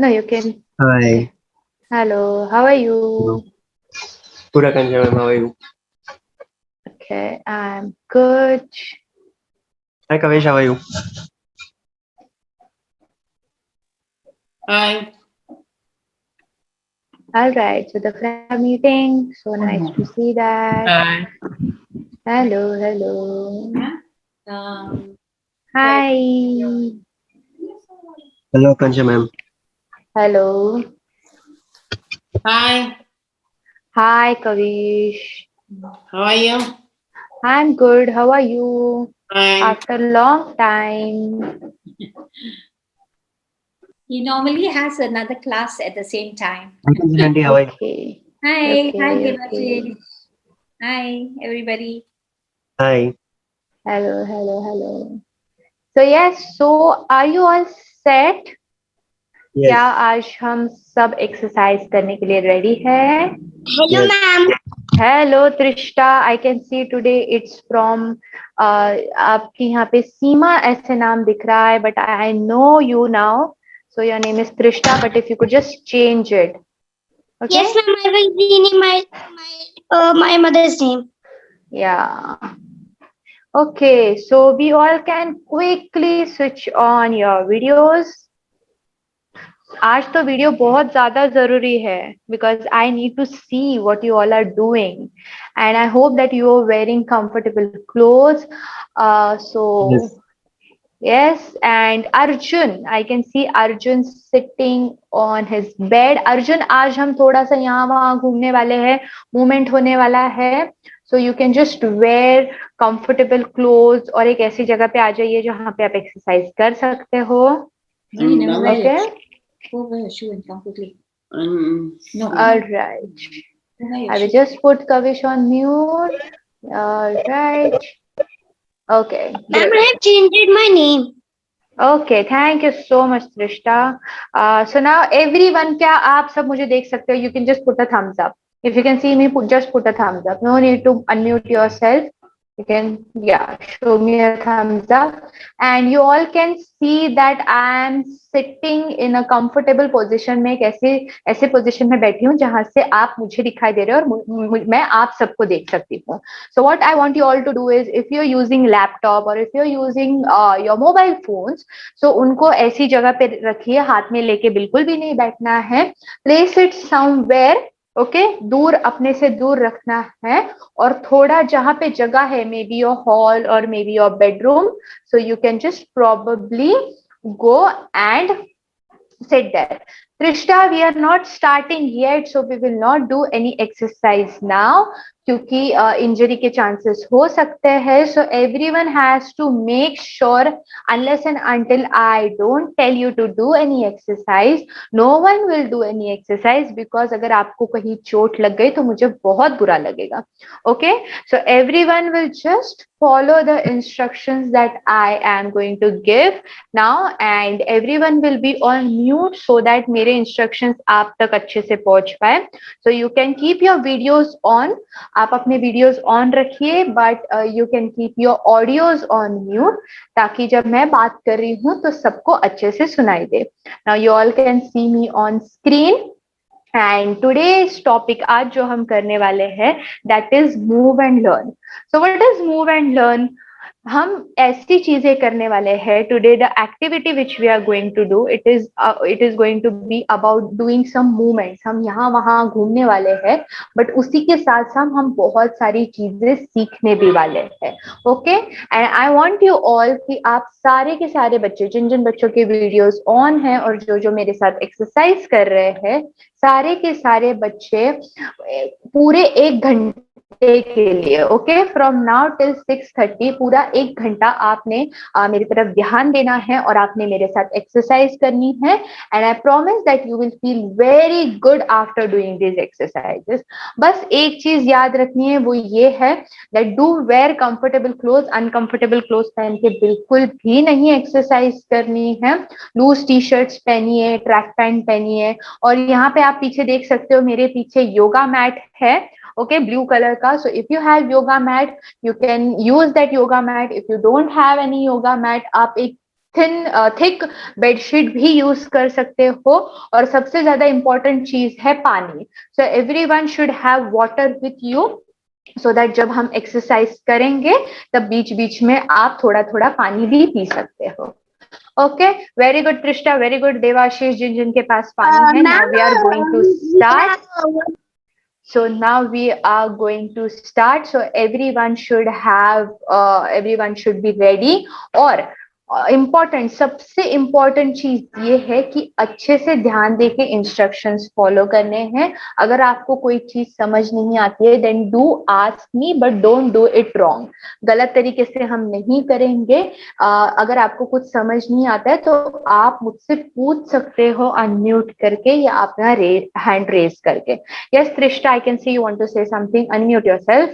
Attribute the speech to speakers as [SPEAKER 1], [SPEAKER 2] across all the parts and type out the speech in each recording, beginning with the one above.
[SPEAKER 1] No, you can.
[SPEAKER 2] Hi.
[SPEAKER 1] Hello, how are
[SPEAKER 2] Hello.
[SPEAKER 1] you?
[SPEAKER 2] Good afternoon. How are you?
[SPEAKER 1] Okay, I'm good.
[SPEAKER 2] Hi, Kavish. How are you?
[SPEAKER 3] Hi.
[SPEAKER 1] All right, so the friends are meeting. So nice to see that.
[SPEAKER 3] Hi.
[SPEAKER 1] Hello, hello.
[SPEAKER 3] Um,
[SPEAKER 1] Hi.
[SPEAKER 2] Hello, Kancha ma'am.
[SPEAKER 1] Hello.
[SPEAKER 3] Hi.
[SPEAKER 1] Hi, Kavish.
[SPEAKER 3] How are you?
[SPEAKER 1] I'm good. How are you?
[SPEAKER 3] Fine.
[SPEAKER 1] After long time.
[SPEAKER 4] He normally has another class at the same time.
[SPEAKER 2] Hi, Kancha aunty. How are you?
[SPEAKER 1] Okay.
[SPEAKER 4] Hi,
[SPEAKER 1] Okay,
[SPEAKER 4] Devashi.
[SPEAKER 1] okay.
[SPEAKER 4] Hi, everybody.
[SPEAKER 2] Hi.
[SPEAKER 1] Hello, hello, hello. So yes, so are you all set? क्या
[SPEAKER 2] Yes.
[SPEAKER 1] आज हम सब exercise करने के लिए ready है?
[SPEAKER 5] Hello,
[SPEAKER 2] Yes.
[SPEAKER 5] ma'am.
[SPEAKER 1] Hello Trishta, I can see today it's from आपकी यहाँ पे सीमा ऐसे नाम दिख रहा है, but I know you now, so your name is Trishta, but if you could just change it. Okay,
[SPEAKER 5] Yes, ma'am. I will rename my mother's name.
[SPEAKER 1] या okay. So we all can quickly switch on your videos. आज तो video बहुत ज्यादा जरूरी है because I need to see what you all are doing and I hope that you are wearing comfortable clothes. So
[SPEAKER 2] Yes.
[SPEAKER 1] yes, and Arjun, I can see Arjun sitting on his bed. Arjun, आज हम थोड़ा सा यहाँ वहाँ घूमने वाले हैं, movement होने वाला है, so you can just wear comfortable clothes और एक ऐसी जगह पे आ जाइए जहाँ पे आप एक्सरसाइज कर सकते हो.
[SPEAKER 4] No, you never wear
[SPEAKER 1] Okay.
[SPEAKER 4] it. Go wear your shoe and come quickly. No.
[SPEAKER 1] All right.
[SPEAKER 4] Go wear your
[SPEAKER 1] I will
[SPEAKER 4] shoe.
[SPEAKER 1] just put Kavish on mute. All right. Okay,
[SPEAKER 5] Ma'am,
[SPEAKER 1] great.
[SPEAKER 5] I have changed my name.
[SPEAKER 1] Okay, thank you so much, Trishta. So now everyone, क्या आप सब मुझे देख सकते हो? You can just put a thumbs up. If you can see me, just put a thumbs up. No need to unmute yourself. You can, yeah, show me a thumbs up. And you all can see that I am sitting in a comfortable position में, एक ऐसे ऐसे position में बैठी हूँ जहाँ से आप मुझे दिखाई दे रहे हो और मैं आप सबको देख सकती हूँ. So what I want you all to do is, if you're using laptop or if you're using your mobile phones, so उनको ऐसी जगह पे रखिए, हाथ में लेके बिल्कुल भी नहीं बैठना है. Place it somewhere, ओके, दूर, अपने से दूर रखना है. और थोड़ा जहां पे जगह है, मे बी योर हॉल और may be your bedroom, so you can just probably go and sit there. Trishta, we are not starting yet, so we will not do any exercise now क्योंकि injury के chances हो सकते हैं. So everyone has to make sure, unless and until I don't tell you to do any exercise, no one will do any exercise, because अगर आपको कहीं चोट लग गई तो मुझे बहुत बुरा लगेगा. Okay, so everyone will just follow the instructions that I am going to give now, and everyone will be on mute so that मेरे instructions आप तक अच्छे से पहुंच पाए. So you can keep your videos on, आप अपने videos on रखिए, but you can keep your audios on mute, ताकि जब मैं बात कर रही हूँ तो सबको अच्छे से सुनाई दे. Now you all can see me on screen. And today's topic आज जो हम करने वाले हैं, that is move and learn. So what is move and learn? हम ऐसी चीजें करने वाले हैं today. The activity which we are going to do, it is going to be about doing some movements. हम यहाँ वहाँ घूमने वाले हैं, बट उसी के साथ साथ हम बहुत सारी चीजें सीखने भी वाले हैं. Okay, and I want you all कि आप सारे के सारे बच्चे, जिन जिन बच्चों के वीडियोस ऑन हैं और जो जो मेरे साथ एक्सरसाइज कर रहे हैं, सारे के सारे बच्चे पूरे 1 घंटे के लिए, ओके, फ्रॉम नाउ टिल 6:30, पूरा 1 घंटा आपने मेरी तरफ ध्यान देना है और आपने मेरे साथ एक्सरसाइज करनी है. And I promise that you will feel very good after doing this exercises. बस एक चीज याद रखनी है, वो ये है that do wear comfortable cloth. Uncomfortable cloth पहन के बिल्कुल भी नहीं एक्सरसाइज करनी है. लूज टी शर्ट्स पहनिए, ट्रैक पैंट पहनिए. और यहाँ पे आप पीछे देख सकते हो, मेरे पीछे योगा मैट है, ओके, ब्लू कलर का. So if you have yoga mat, you can use that yoga mat. If you don't have any yoga mat, आप एक थिक बेडशीट भी यूज कर सकते हो, और सबसे ज्यादा इंपॉर्टेंट चीज है पानी. So everyone should have water with you, so that जब हम एक्सरसाइज करेंगे तब बीच बीच में आप थोड़ा थोड़ा पानी भी पी सकते हो. Okay, very good Trishta, very good Devashish. जिन जिनके पास पानी है, now we are going to start. So now we are going to start. So everyone should be ready. और इम्पोर्टेंट, सबसे इम्पोर्टेंट चीज ये है कि अच्छे से ध्यान देके इंस्ट्रक्शंस फॉलो करने हैं. अगर आपको कोई चीज समझ नहीं आती है, then do ask me, but don't do it wrong. गलत तरीके से हम नहीं करेंगे. अगर आपको कुछ समझ नहीं आता है तो आप मुझसे पूछ सकते हो अनम्यूट करके या अपना हैंड रेज करके. Yes, Trishta, I can see you want to say something. Unmute yourself.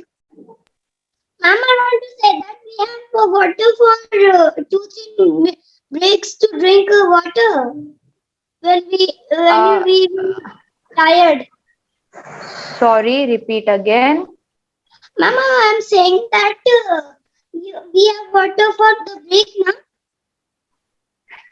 [SPEAKER 5] Ma'am, I want to say that we have water for 2-3 breaks to drink water when we tired.
[SPEAKER 1] Sorry, repeat again.
[SPEAKER 5] Mama, I'm saying that we have water for the break, na?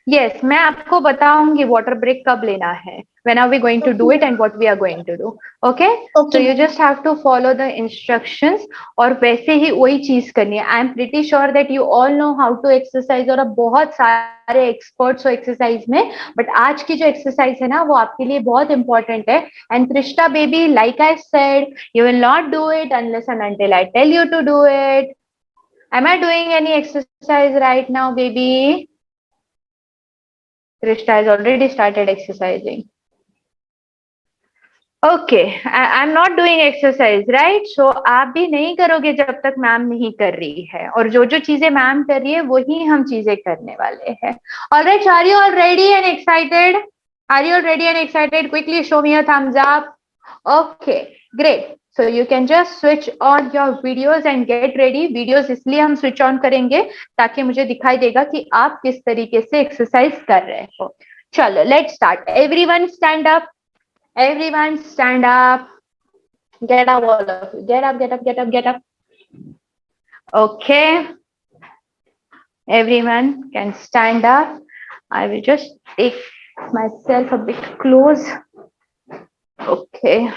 [SPEAKER 1] Yes, मैं आपको बताऊंगी water break कब लेना है. When are we going to do it and what we are going to do? Okay?
[SPEAKER 5] Okay.
[SPEAKER 1] So you just have to follow the instructions और वैसे ही वही चीज करनी है. I am pretty sure that you all know how to exercise और अब बहुत सारे experts हो exercise में, but आज की जो exercise है ना वो आपके लिए बहुत important है. And Trishta baby, like I said, you will not do it unless and until I tell you to do it. Am I doing any exercise right now, baby? Trishta has already started exercising. Okay, I'm not doing exercise, right? So आप भी नहीं करोगे जब तक ma'am नहीं कर रही है, और जो जो चीजें मैम कर रही है वही हम चीजें करने वाले हैं. Alright, are you all ready and excited? Are you all ready and excited? Quickly show me a thumbs up. Okay, great. So you can just switch on your videos and get ready. Videos इसलिए हम switch on करेंगे ताकि मुझे दिखाई देगा कि आप किस तरीके से exercise कर रहे हो. चलो, let's start. Everyone stand up. Everyone stand up. Get up, all of you. Get up, get up, get up, get up. Okay. Everyone can stand up. I will just take myself a bit close. Okay.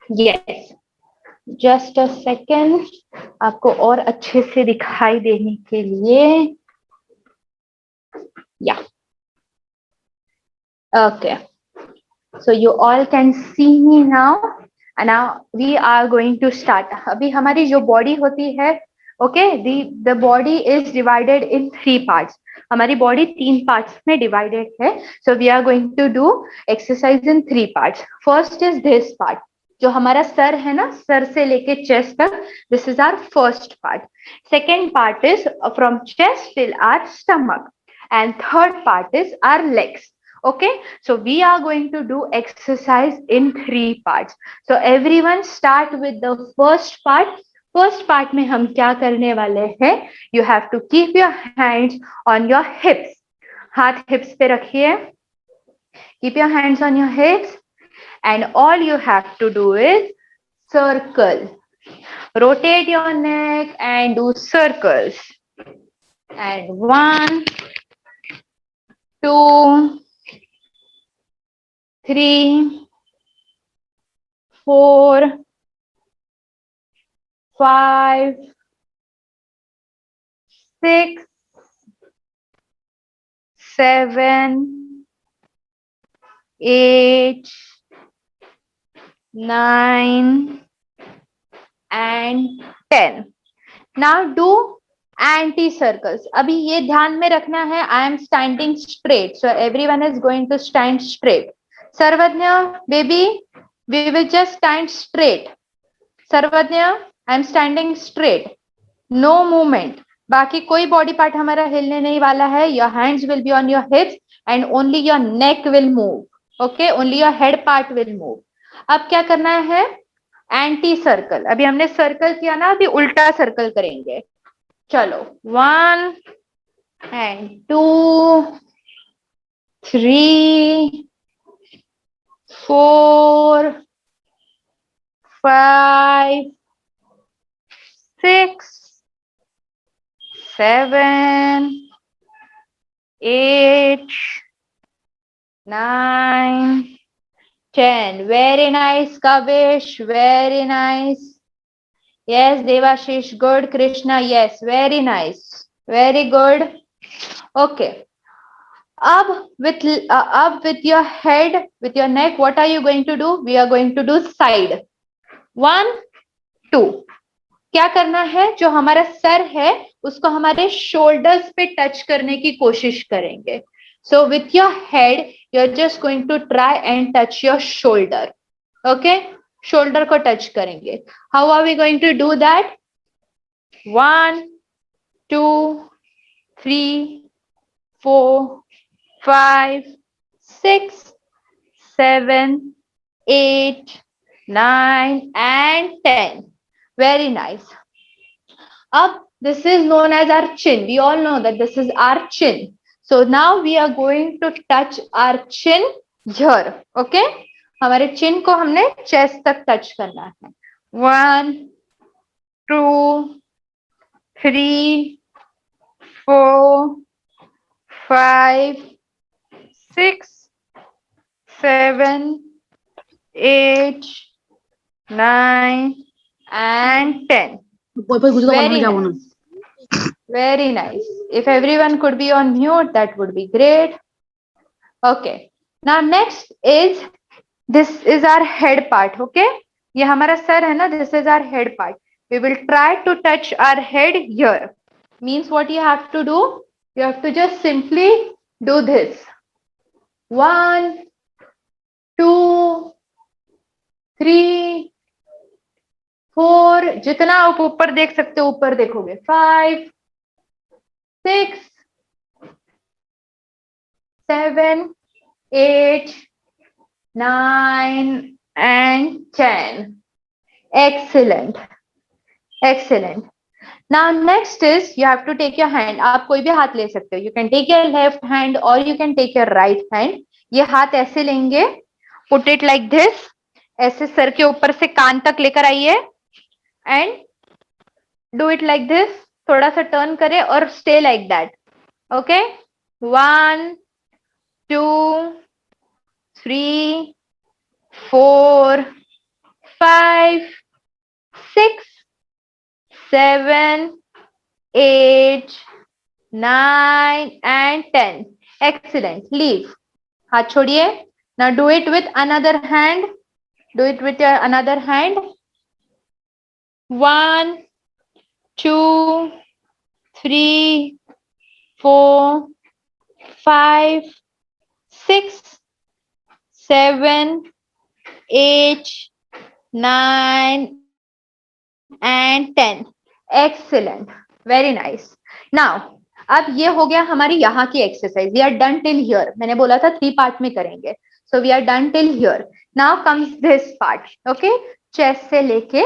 [SPEAKER 1] Yes. Just a second. आपको और अच्छे से दिखाई देने के लिए. Yeah. Okay. So you all can see me now. And now we are going to start. अभी हमारी जो body होती है, okay, the body is divided in 3 parts. हमारी body 3 parts में divided है. So we are going to do exercise in 3 parts. First is this part. जो हमारा सर है ना, सर से लेके chest तक, this is our first part. Second part is from chest till our stomach. And third part is our legs. Okay, so we are going to do exercise in 3 parts. So everyone start with the first part. First part में हम क्या करने वाले हैं? You have to keep your hands on your hips. हाथ hips पे रखिए. Keep your hands on your hips, and all you have to do is circle. Rotate your neck and do circles. And 1, 2, 3, 4, 5, 6, 7, 8, 9 and 10. Now do anti-circles. अभी ये ध्यान में रखना है. I am standing straight, so everyone is going to stand straight. Sarvadnya, baby, we will just stand straight. Sarvadnya, I am standing straight. No movement. बाकी कोई body part हमारा हिलने नहीं वाला है. Your hands will be on your hips and only your neck will move. Okay, only your head part will move. अब क्या करना है? Anti circle. अभी हमने सर्कल किया ना, अभी उल्टा सर्कल करेंगे. चलो, 1 and 2, 3, 4, 5, 6, 7, 8, 9, 10. Very nice, Kavish. Very nice. Yes, Devashish. Good. Krishna. Yes. Very nice. Very good. Okay. Up with your head, with your neck, what are you going to do? We are going to do side. 1, 2. क्या करना है? जो हमारा sir है उसको हमारे shoulders पे touch करने की कोशिश करेंगे. So with your head, you're just going to try and touch your shoulder. Okay? Shoulder को touch करेंगे. How are we going to do that? 1, 2, 3, 4, 5, 6, 7, 8, 9, and 10. Very nice. Up, this is known as our chin. We all know that this is our chin. So now we are going to touch our chin here. Okay? हमारे chin को हमने chest तक touch करना है. 1, 2, 3, 4, 5, 6, 7, 8, 9, and 10. Very nice. Very nice. If everyone could be on mute, that would be great. Okay. Now next is, this is our head part. Okay. ये हमारा sir है ना, this is our head part. We will try to touch our head here. Means what you have to do? You have to just simply do this. 1, 2, 3, 4. जितना आप ऊपर देख सकते हो ऊपर देखोगे. 5, 6, 7, 8, 9, and 10. Excellent. Excellent. Now next is, you have to take your hand. आप कोई भी हाथ ले सकते हो. You can take your left hand or you can take your right hand. ये हाथ ऐसे लेंगे. Put it like this. ऐसे सर के ऊपर से कान तक लेकर आइए. And do it like this. थोड़ा सा turn करें और stay like that. Okay? 1, 2, 3, 4, 5, 6, 7, 8, 9, and 10. Excellent. Leave. हाथ छोड़िए. Now do it with another hand. Do it with your another hand. 1, 2, 3, 4, 5, 6, 7, 8, 9, and 10. Excellent. Very nice. Now, अब ये हो गया हमारी यहाँ की exercise. We are done till here. मैंने बोला था 3 पार्ट में करेंगे. So we are done till here. Now comes this part. Okay? Chest से लेके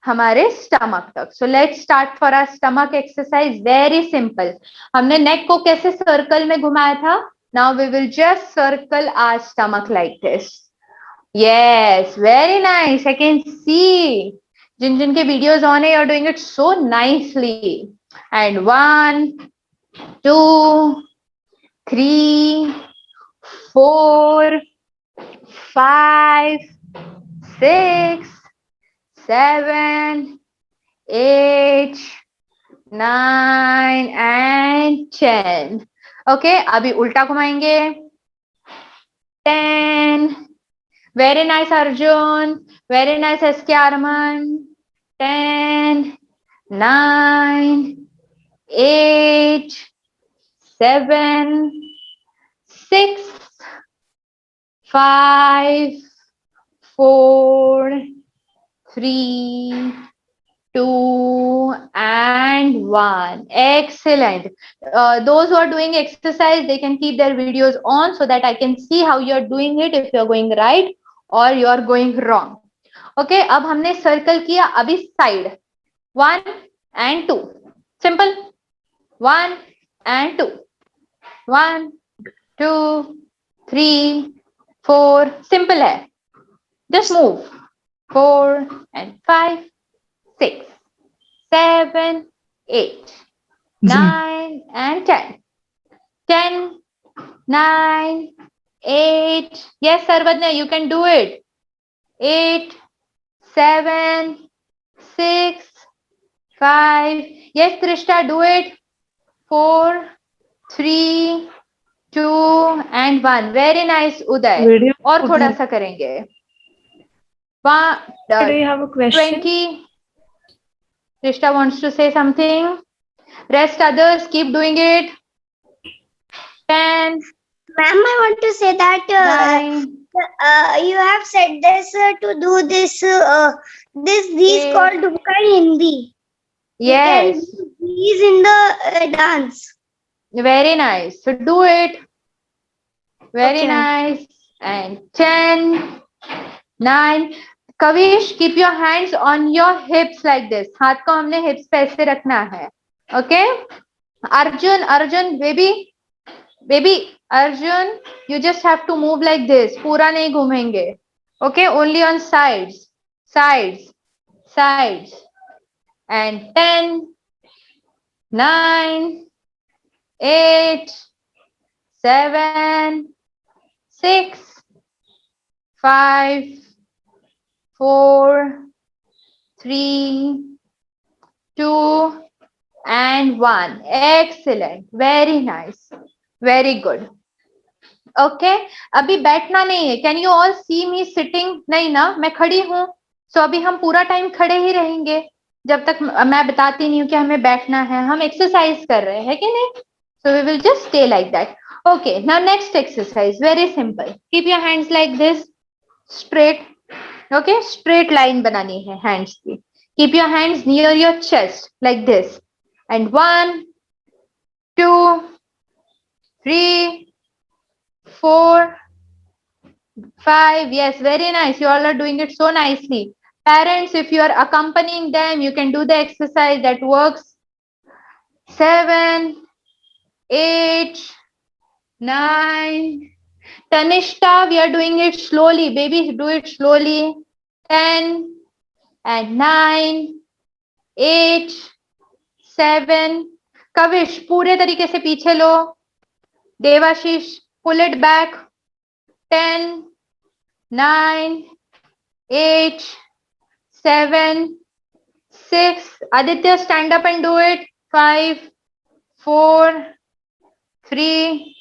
[SPEAKER 1] हमारे स्टमक तक. So let's start for our stomach exercise. Very simple. हमने नेक को कैसे सर्कल में घुमाया था? Now we will just circle our stomach like this. Yes, very nice. I can see. जिन के videos on है, you're doing it so nicely. And 1, 2, 3, 4, 5, 6, 7, 8, 9, and 10. Okay, अभी उल्टा घुमाएंगे. 10. Very nice, Arjun. Very nice, SK Arman. 10, 9, 8, 7, 6, 5, 4, 3, 2, and 1. Excellent. Those who are doing exercise, they can keep their videos on so that I can see how you're doing it, if you're going right or you're going wrong. Okay, अब हमने circle किया. अभी side. 1 and 2. Simple. 1 and 2. 1, 2, 3, 4. Simple है. Just move. 4 and 5, 6, 7, 8, 9 and 10. 10, 9, 8. Yes, Sarvadna, you can do it. 8, 7, 6, 5. Yes, Trishta, do it. 4, 3, 2 and 1. Very nice, Uday.
[SPEAKER 6] Video
[SPEAKER 1] और थोड़ा सा करेंगे.
[SPEAKER 6] Do you have a question?
[SPEAKER 1] 20. Trishta wants to say something. Rest others, keep doing it. 10,
[SPEAKER 5] Ma'am, I want to say that
[SPEAKER 1] 9,
[SPEAKER 5] you have said this to do this. These
[SPEAKER 1] Eight.
[SPEAKER 5] called Dhumka in Hindi. You can
[SPEAKER 1] yes,
[SPEAKER 5] do these in the dance.
[SPEAKER 1] very nice. So do it. Very
[SPEAKER 5] Okay, ma'am.
[SPEAKER 1] nice. And 10, 9. Kavish, keep your hands on your hips like this. हाथ को हमने hips पे ऐसे रखना है. Okay? Arjun, baby, Arjun, you just have to move like this. पूरा नहीं घूमेंगे. Okay? Only on sides. And 10, 9, 8, 7, 6, 5, 4, 3, 2 and 1. Excellent. Very nice. Very good. Okay. अभी बैठना नहीं है. Can you all see me sitting? नहीं ना, मैं खड़ी हूँ. So अभी हम पूरा टाइम खड़े ही रहेंगे जब तक मैं बताती नहीं हूँ कि हमें बैठना है. हम एक्सरसाइज कर रहे हैं कि नहीं? So we will just stay like that. Okay, now next exercise, very simple. Keep your hands like this, straight. Okay, straight line banani hai hands ki. Keep your hands near your chest like this. And 1, 2, 3, 4, 5. Yes, very nice. You all are doing it so nicely. Parents, if you are accompanying them, you can do the exercise that works. 7, 8, 9. Tanishta, we are doing it slowly. Baby, do it slowly. 10 and 9, 8, 7. Kavish, पूरे तरीके से पीछे लो. Devashish, pull it back. 10, 9, 8, 7, 6. Aditya, stand up and do it. 5, 4, 3,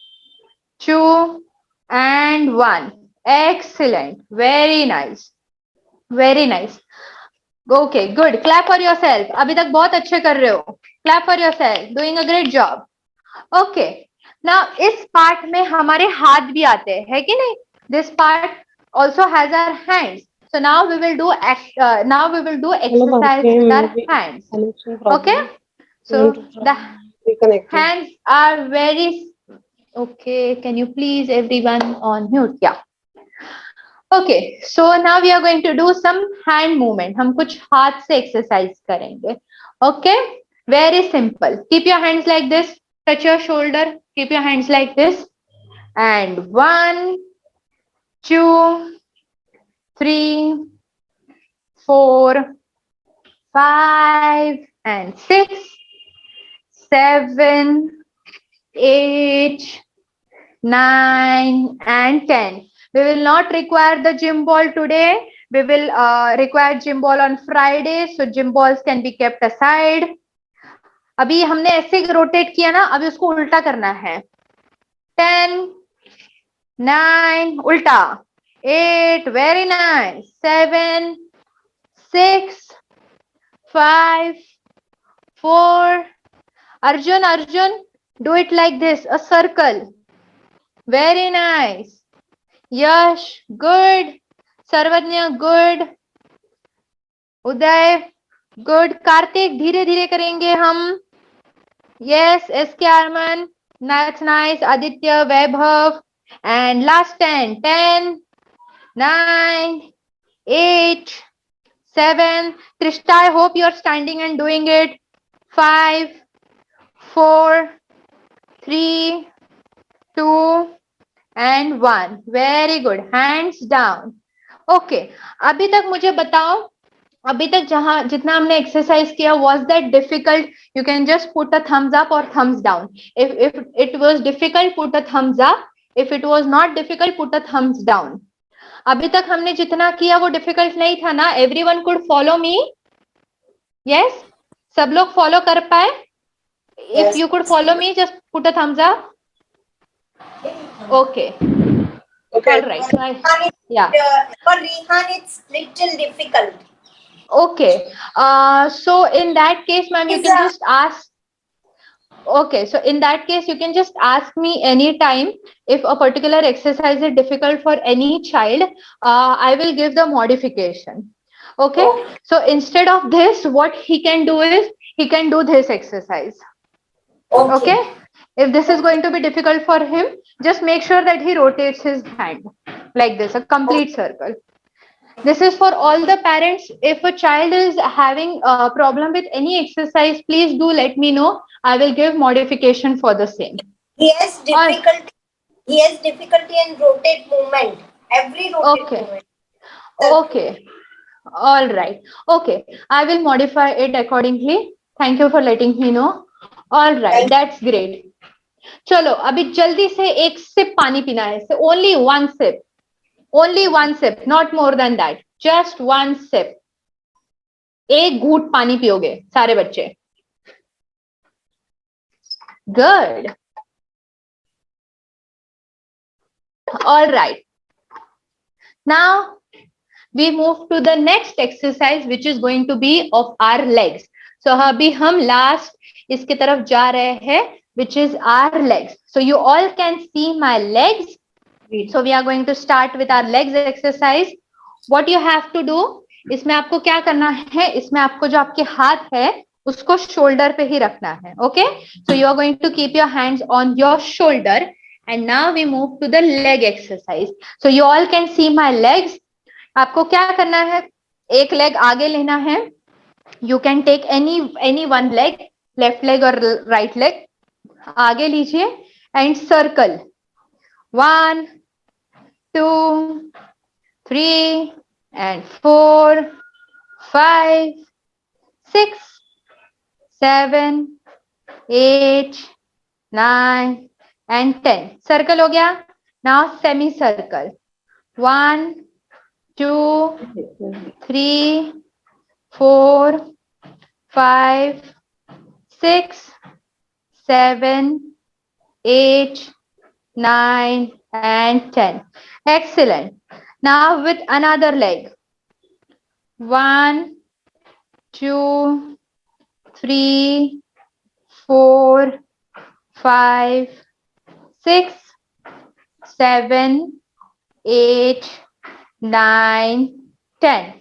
[SPEAKER 1] 2 and 1. Excellent. Very nice. Very nice. Okay, good. Clap for yourself. अभी तक बहुत अच्छे कर रहे हो. Clap for yourself. Doing a great job. Okay. Now इस part में हमारे हाथ भी आते हैं, है कि नहीं? This part also has our hands. So now we will do exercise with our hands. Okay. So the hands are very. Okay, can you please everyone on mute? Yeah. Okay, so now we are going to do some hand movement. हम कुछ हाथ से exercise करेंगे. Okay, very simple. Keep your hands like this. Touch your shoulder. Keep your hands like this. And 1, 2, 3, 4, 5, and 6, 7, 8, 9 and 10. We will not require the gym ball today. We will require gym ball on Friday. So gym balls can be kept aside. अभी हमने ऐसे rotate किया ना, अभी उसको उल्टा करना है. 10, 9, उल्टा. 8, very nice. 7, 6, 5, 4. Arjun, do it like this, a circle. Very nice. Yash, good. Sarvadnya, good. Uday, good. Karthik, धीरे धीरे करेंगे हम. Yes, SK Arman, that's nice. Aditya, Vaibhav. And last 10. 10, 9, 8, 7. Trishta, I hope you're standing and doing it. 5, 4, 3, 2 and 1. Very good. Hands down. Okay. अभी तक मुझे बताओ अभी तक जहां जितना हमने एक्सरसाइज किया, was that difficult? You can just put a thumbs up or thumbs down. If it was difficult, put a thumbs up. If it was not difficult, put a thumbs down. अभी तक हमने जितना किया वो difficult नहीं था ना? Everyone could follow me? Yes? सब लोग फॉलो कर पाए? If you could follow me, just put a thumbs up. Okay. All right. So yeah.
[SPEAKER 5] For Rehan, it's little difficult.
[SPEAKER 1] Okay. So in that case, ma'am, you can just ask. Okay. So in that case, you can just ask me anytime if a particular exercise is difficult for any child. I will give the modification. Okay. So instead of this, what he can do is he can do this exercise. Okay. If this is going to be difficult for him, just make sure that he rotates his hand like this, a complete circle. This is for all the parents. If a child is having a problem with any exercise, please do let me know. I will give modification for the same.
[SPEAKER 5] He has difficulty. He has difficulty in rotate movement. Every rotate
[SPEAKER 1] Okay.
[SPEAKER 5] movement.
[SPEAKER 1] Okay. All right. Okay. I will modify it accordingly. Thank you for letting me know. All right. That's great. चलो अभी जल्दी से एक SIP पानी पीना है. So only one sip. Only one sip, not more than that. Just one sip. एक घूंट पानी पियोगे सारे बच्चे. Good. All right. Now we move to the next exercise, which is going to be of our legs. So अभी हम last इसके तरफ जा रहे हैं, which is our legs. So you all can see my legs. So we are going to start with our legs exercise. What you have to do, इसमें आपको क्या करना है, इसमें आपको जो आपके हाथ है उसको शोल्डर पे ही रखना है. Okay, so you are going to keep your hands on your shoulder, and now we move to the leg exercise. So you all can see my legs. आपको क्या करना है, एक लेग आगे लेना है. You can take any one leg, left leg or right leg. आगे लीजिए and circle. 1, 2, 3 and 4, 5, 6, 7, 8, 9 and 10. Circle हो गया. Now semi circle. 1, 2, 3, 4, 5, 6, 7, 8, 9 and 10. Excellent. Now with another leg. 1, 2, 3, 4, 5, 6, 7, 8, 9, 10.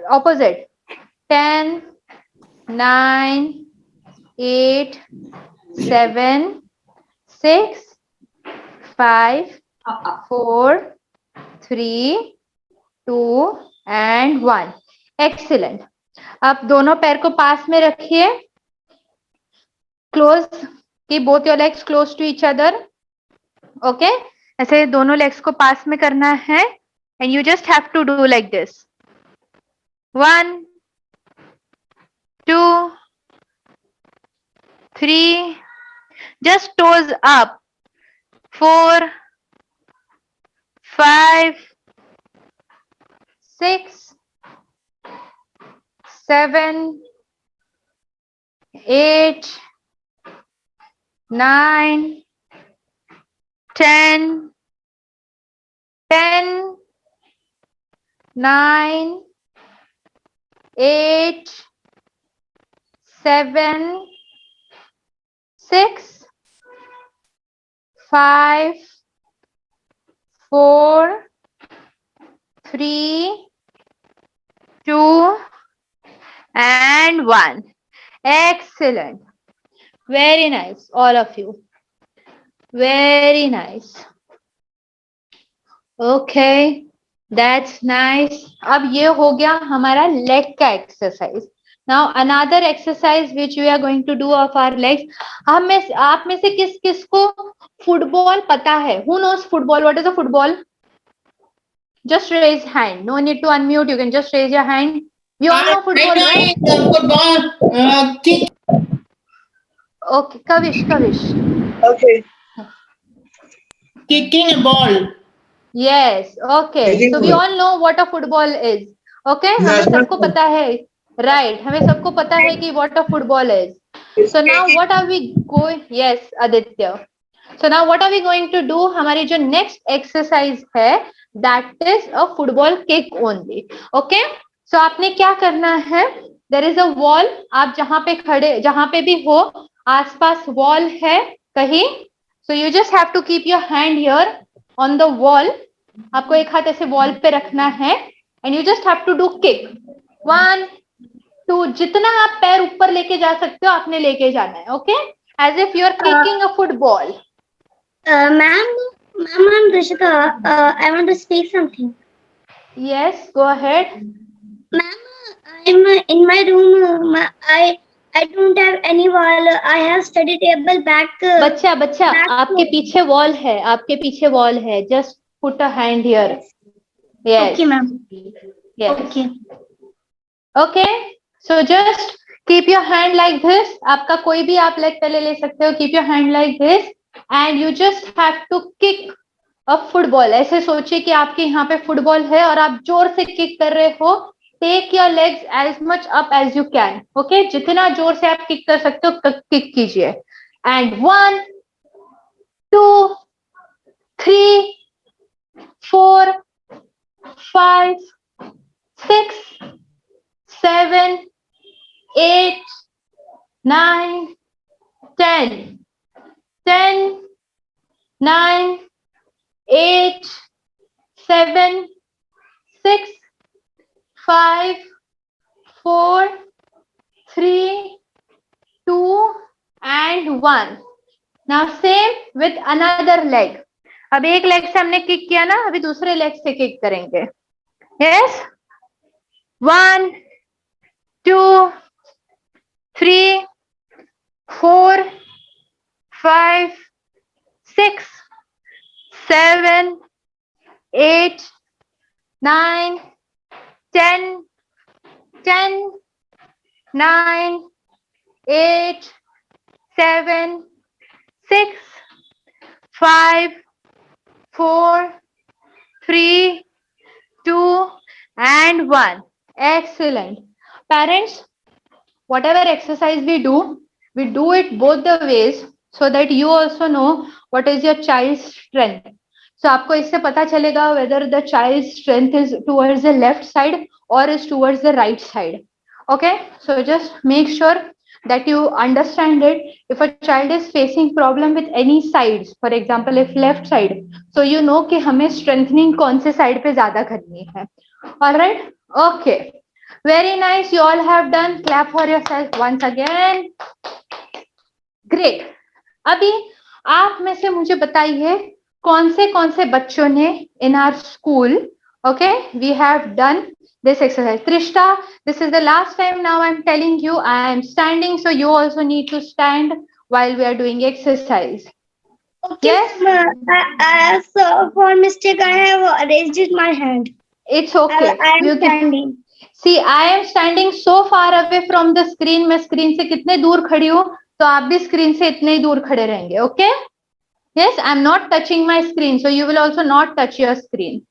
[SPEAKER 1] Opposite. 10, 9, 8, 7, 6, 5, 4, 3, 2 and 1. Excellent. अब दोनों पैर को पास में रखिए. Close. Keep both your legs close to each other. Okay. ऐसे दोनों legs को पास में करना है. And you just have to do like this. 1, 2, 3. Just toes up. 4, 5, 6, 7, 8, 9, 10, 10, 9, 8, 7, 6, 5, 4, 3, 2 and 1. Excellent. Very nice, all of you. Very nice. Okay, that's nice. अब ये हो गया हमारा leg का exercise. Now another exercise which we are going to do of our legs. आप में से किस किस को फुटबॉल पता है? Who knows football? What is a football? Just raise hand. No need to unmute. You can just raise your hand. We all know football, right?
[SPEAKER 3] Football, kick.
[SPEAKER 1] Okay, Kavish.
[SPEAKER 2] Okay.
[SPEAKER 3] Kicking a ball.
[SPEAKER 1] Yes, okay. So we all know what a football is. Okay, हमें सबको पता है. Right, हमें सबको पता है कि what a football is. So now what are we going? Yes, Aditya. So now what are we going to do? हमारी जो next exercise है, that is a football kick only. Okay? So आपने क्या करना है? There is a wall. आप जहाँ पे भी हो, आसपास wall है कहीं. So you just have to keep your hand here on the wall. आपको एक हाथ ऐसे wall पे रखना है. And you just have to do kick. 1, 2. जितना आप पैर ऊपर लेके जा सकते हो, आपने लेके जाना है. Okay? As if you are kicking a football.
[SPEAKER 5] Ma'am, I'm Rishika. I want to speak something.
[SPEAKER 1] Yes, go ahead.
[SPEAKER 5] Ma'am, I'm in my room. I don't have any wall. I have study table back.
[SPEAKER 1] बच्चा
[SPEAKER 5] back
[SPEAKER 1] आपके
[SPEAKER 5] to-
[SPEAKER 1] पीछे wall है. आपके पीछे wall है. Just put a hand here. Yes.
[SPEAKER 5] Okay, ma'am.
[SPEAKER 1] Yes.
[SPEAKER 5] Okay.
[SPEAKER 1] Okay. So just keep your hand like this. आपका कोई भी आप लेग पहले ले सकते हो. Keep your hand like this and you just have to kick a football. ऐसे सोचिए कि आपके यहाँ पे फुटबॉल है और आप जोर से किक कर रहे हो. Take your legs as much up as you can. Okay? जितना जोर से आप किक कर सकते हो किक कीजिए. And 1, 2, 3, 4, 5, 6, 7, 8, 9, 10. 10, 9, 8, 7, 6, 5, 4, 3, 2 and 1. Now same with another leg. अब एक लेग से हमने किक किया ना, अभी दूसरे लेग से किक करेंगे. Yes? 1, 2, 3, 4, 5, 6, 7, 8, 9, 10, 10, 9, 8, 7, 6, 5, 4, 3, 2 and 1. Excellent. Parents, whatever exercise we do it both the ways so that you also know what is your child's strength. So आपको इससे पता चलेगा whether the child's strength is towards the left side or is towards the right side. Okay, so just make sure that you understand it. If a child is facing problem with any sides, for example if left side, so you know कि हमें strengthening कौन से side पे ज्यादा करनी है. All right? Okay. Very nice. You all have done. Clap for yourself once again. Great. अभी आप में से मुझे बताइए कौन से बच्चों ने in our school, okay, we have done this exercise. Trishta, this is the last time now I'm telling you I am standing, so you also need to stand while we are doing exercise.
[SPEAKER 5] Okay,
[SPEAKER 1] Yes?
[SPEAKER 5] ma'am. So for mistake, I have raised my hand.
[SPEAKER 1] It's okay.
[SPEAKER 5] I am
[SPEAKER 1] You can
[SPEAKER 5] standing.
[SPEAKER 1] See, I am standing so far away from the screen. मैं screen से कितने दूर खड़ी हूँ, तो आप भी screen से इतने ही दूर खड़े रहेंगे. Okay? Yes, I'm not touching my screen, so you will also not touch your screen.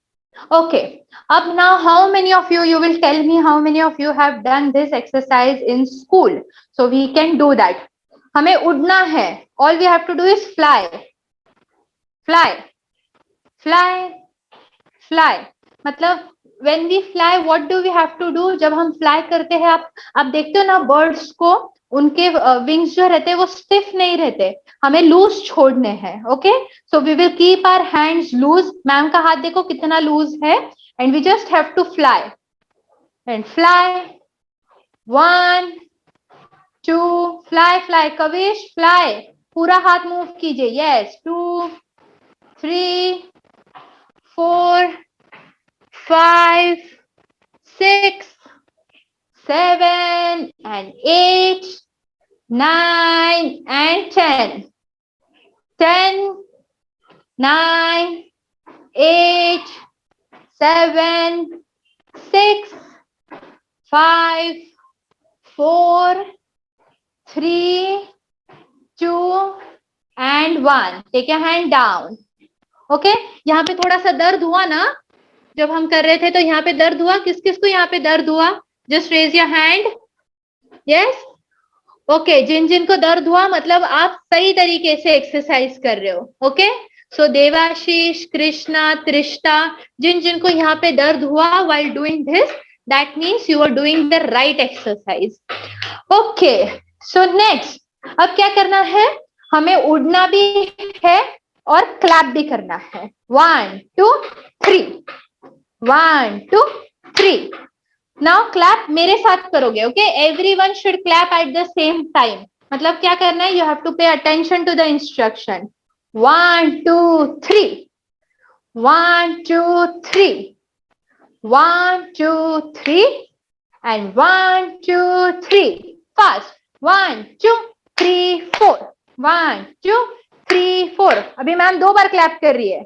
[SPEAKER 1] Okay. Up now, how many of you will tell me how many of you have done this exercise in school? So we can do that. हमें उड़ना है. All we have to do is fly. Fly. Fly. Fly. मतलब when we fly, what do we have to do? जब हम fly करते हैं, आप देखते हो ना birds को, उनके wings जो रहते हैं वो stiff नहीं रहते, हमें loose छोड़ने हैं. Okay? So we will keep our hands loose. Ma'am का हाथ देखो कितना loose है. And we just have to fly. And fly. 1, 2, fly, fly. Kavish, fly. पूरा हाथ move कीजिए. Yes. 2, 3, 4, 5, 6, 7 and 8, 9 and 10. 10, 9, 8, 7, 6, 5, 4, 3, 2 and 1. Take your hand down. Okay यहाँ पे थोड़ा सा दर्द हुआ ना जब हम कर रहे थे, तो यहाँ पे दर्द हुआ? किस किस को यहाँ पे दर्द हुआ? Just raise your hand. Yes, okay. जिन जिन को दर्द हुआ मतलब आप सही तरीके से एक्सरसाइज कर रहे हो. ओके, सो देवाशीष, कृष्णा, त्रिष्टा, जिन जिन को यहाँ पे दर्द हुआ while doing this, that means you are doing the right exercise. Okay, so next अब क्या करना है? हमें उड़ना भी है और क्लैप भी करना है. 1, 2, 3. 1, 2, 3. नाउ क्लैप मेरे साथ करोगे. Okay, everyone should clap at the same time. मतलब क्या करना है? You have to pay attention to the instruction. 1, 2, 3. 1, 2, 3. 1, 2, 3 and 1, 2, 3. Fast. 1, 2, 3, 4. 1, 2, 3, 4. अभी मैम 2 बार क्लैप कर रही है.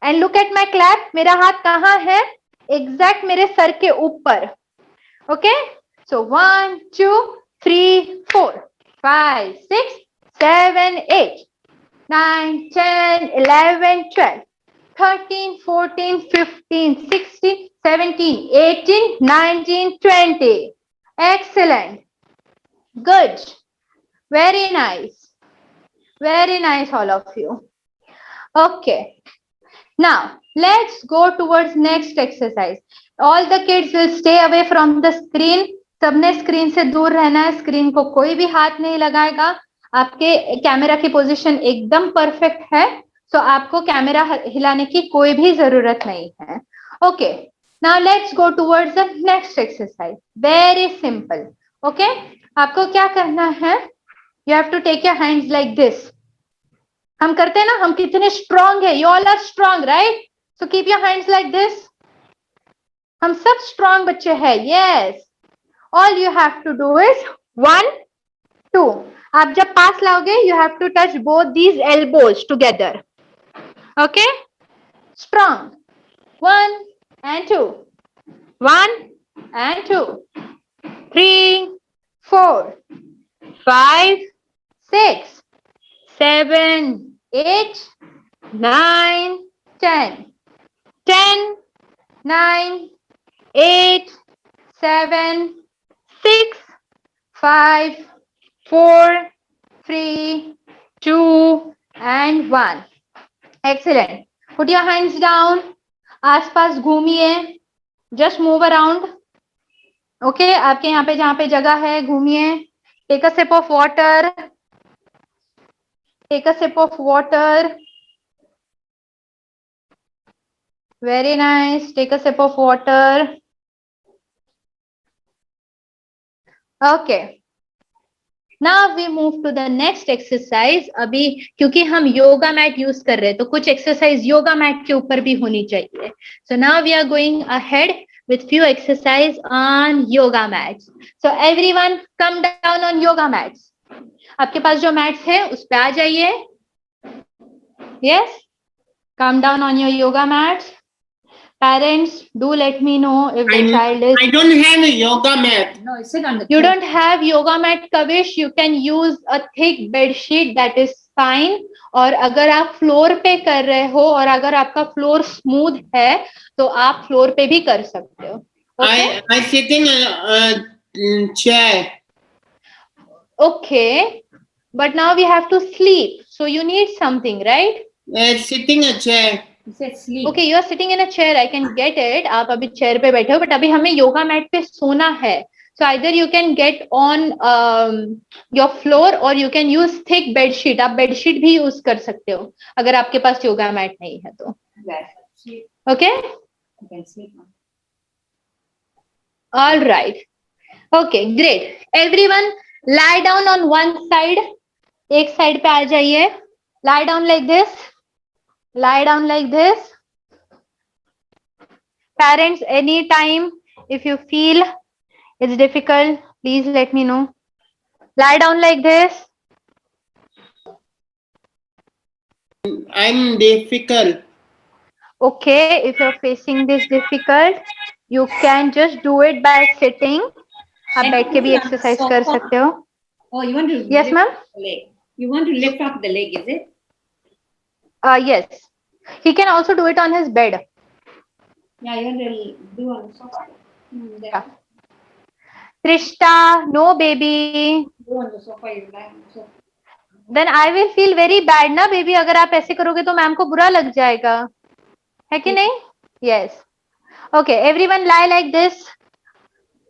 [SPEAKER 1] And look at my clap. मेरा हाथ कहाँ है? एग्जैक्ट मेरे सर के ऊपर. Okay, so 1, 2, 3, 4, 5, 6, 7, 8, 9, 10, 11, 12, 13, 14, 15, 16, 17, 18, 19, 20. Excellent. Good. Very nice. Very nice, all of you. Okay. Now, let's go towards next exercise. All the kids will stay away from the screen. सबने screen से दूर रहना है. स्क्रीन को कोई भी हाथ नहीं लगाएगा. आपके कैमरा की पोजीशन एकदम परफेक्ट है, सो आपको कैमरा हिलाने की कोई भी जरूरत नहीं है. Okay, now let's go towards the next exercise. Very simple. Okay, आपको क्या करना है? You have to take your hands like this. हम करते हैं ना, हम कितने स्ट्रांग है. You all are strong, right? So keep your hands like this. हम सब स्ट्रांग बच्चे हैं. Yes, all you have to do is 1, 2. आप जब पास लाओगे, you have to touch both these elbows together. Okay, strong. 1 and 2. 1 and 2. 3, 4, 5, 6, 7, 8, 9, 10. 10, 9, 8, 7, 6, 5, 4, 3, 2 and 1. Excellent. Put your hands down. आसपास घूमिए. Just move around. ओके, आपके यहाँ पे जहाँ पे जगह है घूमिए. Take a sip of water. Take a sip of water. Very nice. Take a sip of water. Okay, now we move to the next exercise. अभी क्योंकि हम योगा मैट यूज कर रहे हैं, तो कुछ एक्सरसाइज योगा मैट के ऊपर भी होनी चाहिए. So now we are going ahead with few exercise on yoga mats. So everyone come down on yoga mats. आपके पास जो मैट्स है उस पे आ जाइए. Yes, come down on your yoga mats. Parents, do let me know if the child is.
[SPEAKER 3] I don't have a yoga mat.
[SPEAKER 4] No, sit on the
[SPEAKER 1] You
[SPEAKER 4] floor.
[SPEAKER 1] don't have yoga mat, Kavish. You can use a thick bed sheet, that is fine. और अगर आप floor पे कर रहे हो और अगर आपका फ्लोर स्मूथ है तो आप फ्लोर पे भी कर सकते हो. Okay?
[SPEAKER 3] I sit in a chair.
[SPEAKER 1] Okay, but now we have to sleep, so you need something, right?
[SPEAKER 3] Sitting a chair.
[SPEAKER 4] He said sleep.
[SPEAKER 1] Okay, you are sitting in a chair. I can get it. आप अभी chair पे बैठे हो, but अभी हमें yoga mat पे सोना है. So either you can get on your floor or you can use thick bed sheet. आप bed sheet भी यूज कर सकते हो अगर आपके पास योगा मैट नहीं है तो.
[SPEAKER 4] Yes. Sleep.
[SPEAKER 1] Okay?
[SPEAKER 4] You can sleep now.
[SPEAKER 1] All right. Okay, great. Everyone lie down on one side. एक साइड पे आ जाइए. Lie down like this. Lie down like this. Parents, anytime if you feel it's difficult, please let me know. Lie down like this.
[SPEAKER 3] I'm difficult.
[SPEAKER 1] Okay, if you're facing this difficult, you can just do it by sitting. आप बैठ के भी exercise कर सकते हो.
[SPEAKER 4] Oh, you want to
[SPEAKER 1] Yes,
[SPEAKER 4] lift
[SPEAKER 1] ma'am.
[SPEAKER 4] the leg. You want to lift up the leg, is it?
[SPEAKER 1] Yes. He can also do it on his bed.
[SPEAKER 4] Yeah, you want to do on the sofa.
[SPEAKER 1] Yeah. Trishta, no baby.
[SPEAKER 4] Do on the sofa, you lie on the sofa.
[SPEAKER 1] Then I will feel very bad ना baby. अगर आप ऐसे करोगे तो ma'am को बुरा लग जाएगा, है कि नहीं? Yes. Okay, everyone lie like this.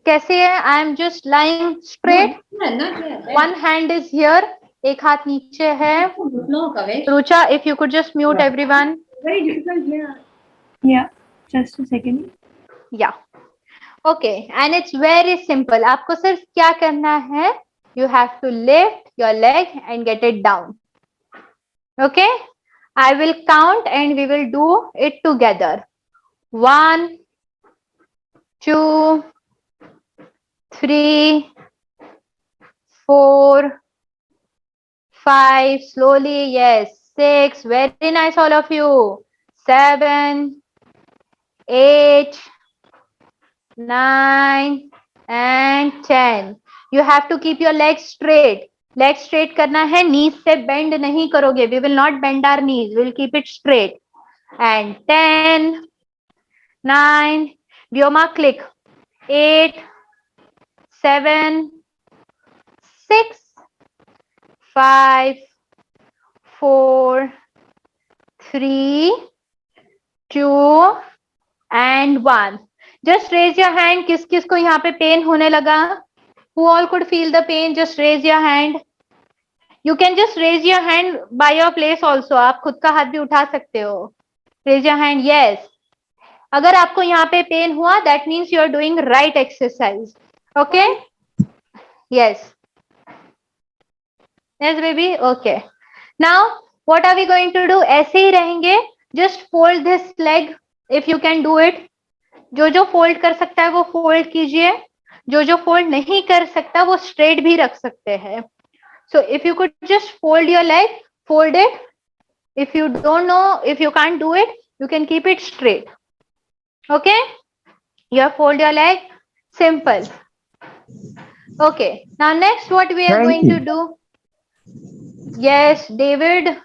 [SPEAKER 1] कैसे है? I am just lying straight.
[SPEAKER 4] No, not here.
[SPEAKER 1] One hand is here. एक हाथ नीचे है.
[SPEAKER 4] No, Kavesh.
[SPEAKER 1] Rucha, if you could just mute everyone.
[SPEAKER 4] Very difficult here.
[SPEAKER 6] Yeah, just a second.
[SPEAKER 1] Yeah. Okay, and it's very simple. आपको सिर्फ क्या करना है? You have to lift your leg and get it down. Okay? I will count and we will do it together. 1, 2, 3, 4, 5. Slowly, yes. 6. Very nice, all of you. 7, 8, 9 and 10. You have to keep your legs straight. Legs straight करना है, knees से bend नहीं करोगे. We will not bend our knees. We will keep it straight. And 10, 9. Vyoma, click. 8, 7, 6, 5, 4, 3, 2 and 1. Just raise your hand. किस किस को यहाँ पे पेन होने लगा? Who all could feel the pain? Just raise your hand. You can just raise your hand by your place also. आप खुद का हाथ भी उठा सकते हो. Raise your hand. Yes. अगर आपको यहाँ पे पेन हुआ, that means you are doing right exercise. Okay? Yes. Yes, baby. Okay. Now, what are we going to do? ऐसे ही रहेंगे. Just fold this leg if you can do it. जो जो fold कर सकता है वो फोल्ड कीजिए. जो जो फोल्ड नहीं कर सकता वो स्ट्रेट भी रख सकते हैं. So if you could just fold your leg, fold it. If you don't know, if you can't do it, you can keep it straight. Okay? You have fold your leg. Simple. Okay. Now next what we are going to do. Yes, David.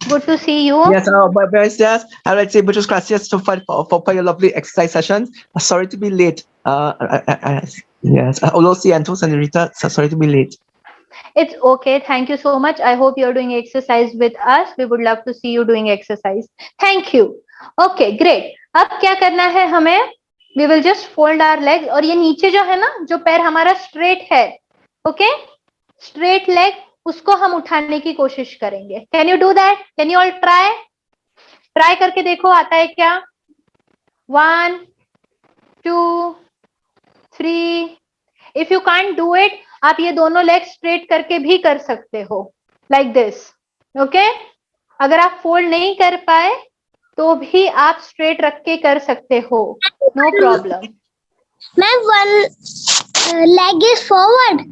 [SPEAKER 1] Good to see you.
[SPEAKER 7] Yes, yes. I'd like to say muchas gracias for your lovely exercise sessions. Sorry to be late. Yes, Olosi and Senorita, sorry to be late.
[SPEAKER 1] It's okay. Thank you so much. I hope you're doing exercise with us. We would love to see you doing exercise. Thank you. Okay, great. अब क्या करना है हमें? We will just fold our legs. और ये नीचे जो है ना, जो पैर हमारा straight है, okay? Straight leg, उसको हम उठाने की कोशिश करेंगे. Can you do that? Can you all try? Try करके देखो आता है क्या? 1, 2, 3. If you can't do it, आप ये दोनों लेग स्ट्रेट करके भी कर सकते हो. Like this. Okay? अगर आप फोल्ड नहीं कर पाए तो भी आप स्ट्रेट रख के कर सकते हो. No problem.
[SPEAKER 5] Ma'am, one leg is forward.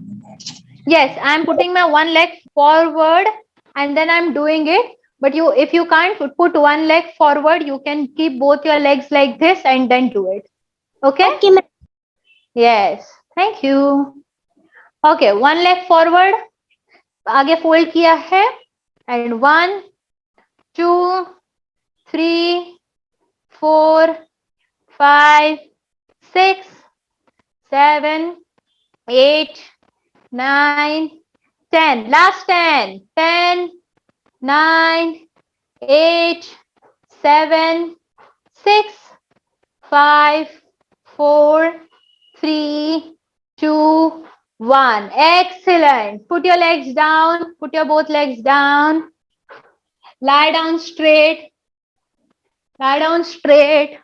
[SPEAKER 1] Yes, I am putting my one leg forward and then I'm doing it. But if you can't put one leg forward, you can keep both your legs like this and then do it. Okay?
[SPEAKER 5] Okay, ma'am.
[SPEAKER 1] Yes. Thank you. Okay, one leg forward. आगे fold किया है. And 1, 2, 3, 4, 5, 6, 7, 8, 9, 10. Last 10. 10, 9, 8, 7, 6, 5, 4, 3, 2, 1. Excellent. Put your legs down. Put your both legs down. Lie down straight. Lie down straight.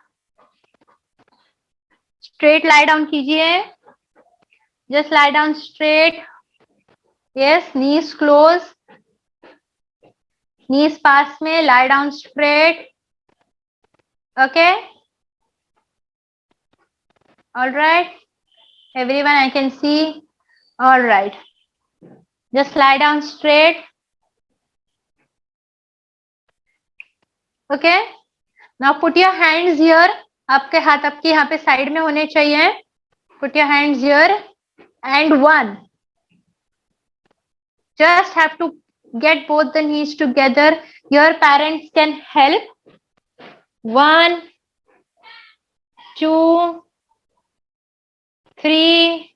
[SPEAKER 1] Straight lie down कीजिए. Just lie down straight. Yes, knees close. Knees पास में. Lie down straight. Okay. All right. Everyone, I can see. All right. Just lie down straight. Okay. Now put your hands here, आपके हाथ आपके यहाँ पे side में होने चाहिए. Put your hands here and 1. Just have to get both the knees together. Your parents can help. 1, 2, 3,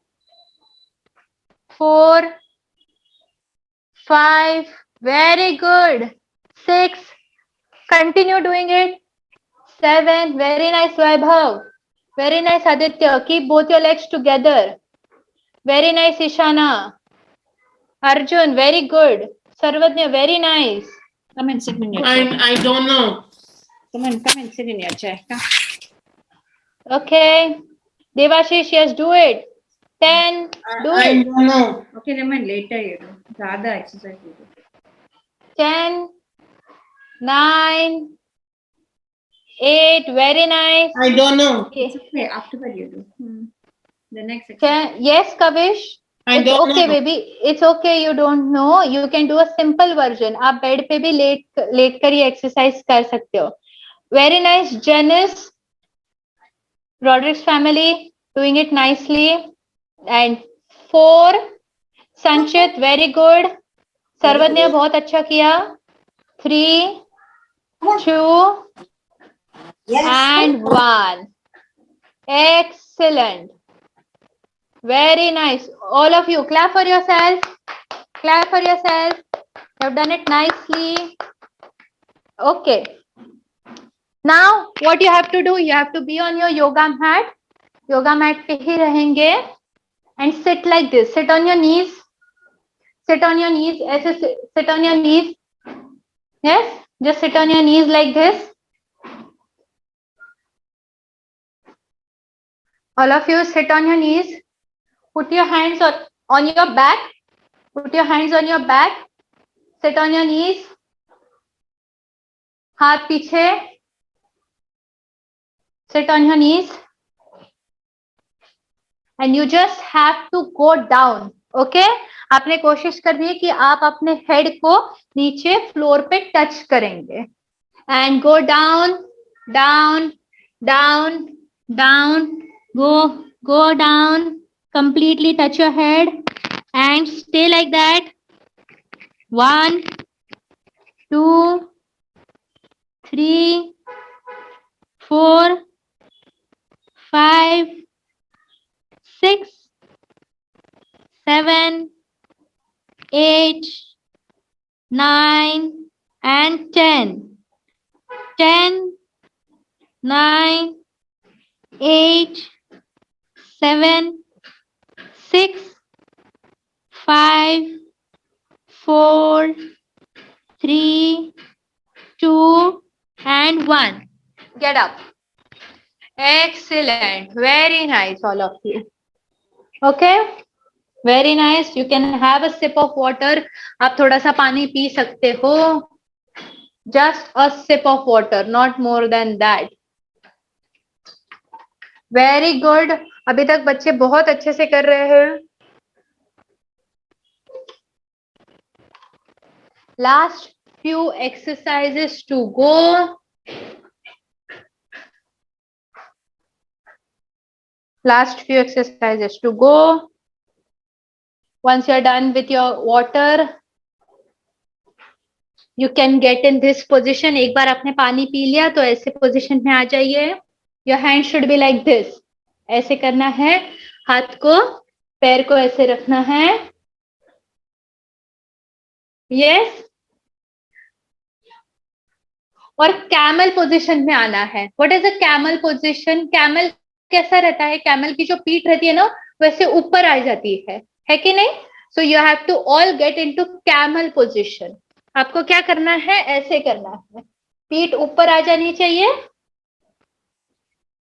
[SPEAKER 1] 4, 5. Very good. 6. Continue doing it. 7. Very nice, Vaibhav. Very nice, Aditya. Keep both your legs together. Very nice, Ishana. Arjun, very good. Sarvadnya, very nice.
[SPEAKER 4] Come and sit in your chair.
[SPEAKER 3] I don't know.
[SPEAKER 4] Come and sit in your chair. Come.
[SPEAKER 1] Okay. Devashish, yes, do it. 10. Do
[SPEAKER 3] I
[SPEAKER 1] it.
[SPEAKER 3] don't know.
[SPEAKER 4] Okay, never mind. Later you do. The other exercise you do.
[SPEAKER 1] 10. 9. 8. Very nice.
[SPEAKER 3] I don't know.
[SPEAKER 4] It's okay. Afterward you do. The next exercise.
[SPEAKER 1] 10. Yes, Kavish.
[SPEAKER 3] I
[SPEAKER 1] It's
[SPEAKER 3] don't
[SPEAKER 1] okay,
[SPEAKER 3] know.
[SPEAKER 1] baby. It's okay. You don't know. You can do a simple version. आप bed पे भी late कर ये exercise कर सकते हो. Very nice, Janice. Roderick's family doing it nicely. And 4. Sanchit, very good. सर्वज्ञ बहुत अच्छा किया. 3, 2, and 1. Excellent. Very nice. All of you, clap for yourself. Clap for yourself. You have done it nicely. Okay. Now, what you have to do, you have to be on your yoga mat. Yoga mat पे ही रहेंगे. And sit like this. Sit on your knees. Sit on your knees. ऐसे sit on your knees. Yes. Just sit on your knees like this. All of you sit on your knees. Put your hands on your back. Put your hands on your back. Sit on your knees. हाथ पीछे. Sit on your knees. And you just have to go down. Okay? आपने कोशिश करनी है कि आप अपने head को नीचे फ्लोर पे टच करेंगे. And go down, down, down, down. Go down. Completely touch your head and stay like that. 1, 2, 3, 4, 5, 6, 7, 8, 9, and 10. 10, 9, 8, 7, 6, 5, 4, 3, 2, and 1. Get up. Excellent. Very nice, all of you. Okay? Very nice. You can have a sip of water. आप थोड़ा सा पानी P सकते हो. Just a sip of water, not more than that. Very good. अभी तक बच्चे बहुत अच्छे से कर रहे हैं. Last few exercises to go. Last few exercises to go. Once you're done with your water, you can get in this position. एक बार आपने पानी पी लिया तो ऐसे पोजीशन में आ जाइए. Your hand should be like this. ऐसे करना है. हाथ को, पैर को ऐसे रखना है. Yes. और कैमल पोजीशन में आना है. What is a camel position? Camel कैसा रहता है? कैमल की जो पीठ रहती है ना, वैसे ऊपर आ जाती है कि नहीं? So you have to all get into camel position. आपको क्या करना है? ऐसे करना है. पीठ ऊपर आ जानी चाहिए.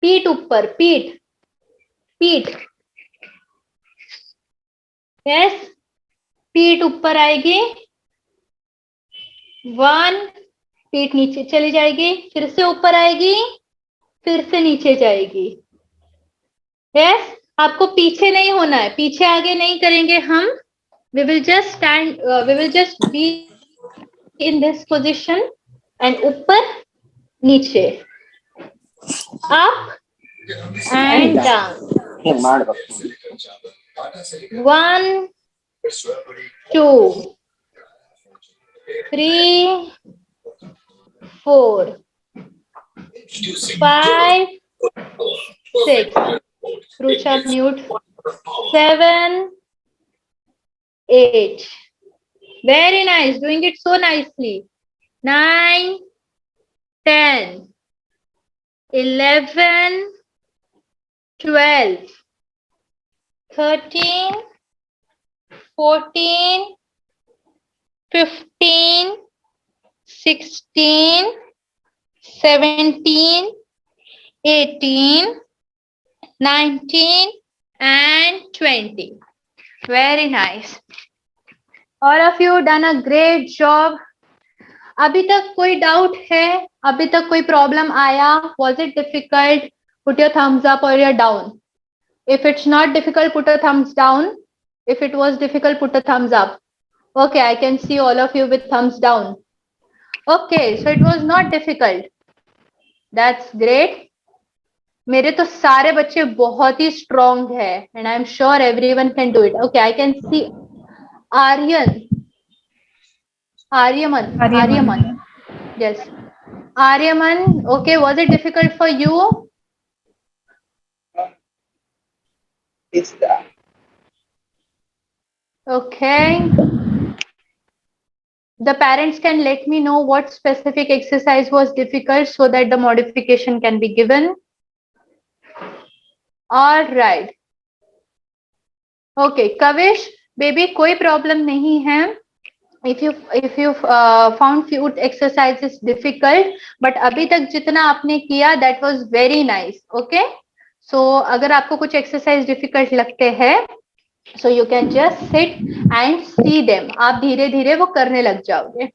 [SPEAKER 1] पीठ ऊपर, पीठ, पीठ. यस, पीठ ऊपर आएगी. 1, पीठ नीचे चली जाएगी, फिर से ऊपर आएगी, फिर से नीचे जाएगी. यस, आपको पीछे नहीं होना है. पीछे आगे नहीं करेंगे हम. We will just stand, we will just be in this position and ऊपर नीचे. up and down. 1, 2, 3, 4, 5, 6. Rucha, mute. 7, 8. Very nice. Doing it so nicely. 9, 10, 11, 12, 13, 14, 15, 16, 17, 18, 19 and 20. Very nice. All of you done a great job. अभी तक कोई doubt है? अभी तक कोई problem आया? Was it difficult? Put your thumbs up or your down. If it's not difficult, put a thumbs down. If it was difficult, put a thumbs up. Okay, I can see all of you with thumbs down. Okay, so it was not difficult. That's great. मेरे तो सारे बच्चे बहुत ही strong है and I'm sure everyone can do it. Okay, I can see Aryaman. Yes. Aryaman, okay, was it difficult for you?
[SPEAKER 7] It's that.
[SPEAKER 1] Okay. The parents can let me know what specific exercise was difficult so that the modification can be given. All right. Okay, Kavish, baby, कोई problem नहीं है. If you found few exercises difficult, but अभी तक जितना आपने किया that was very nice. Okay. So अगर आपको कुछ exercise difficult लगते हैं, so you can just sit and see them. आप धीरे धीरे वो करने लग जाओगे.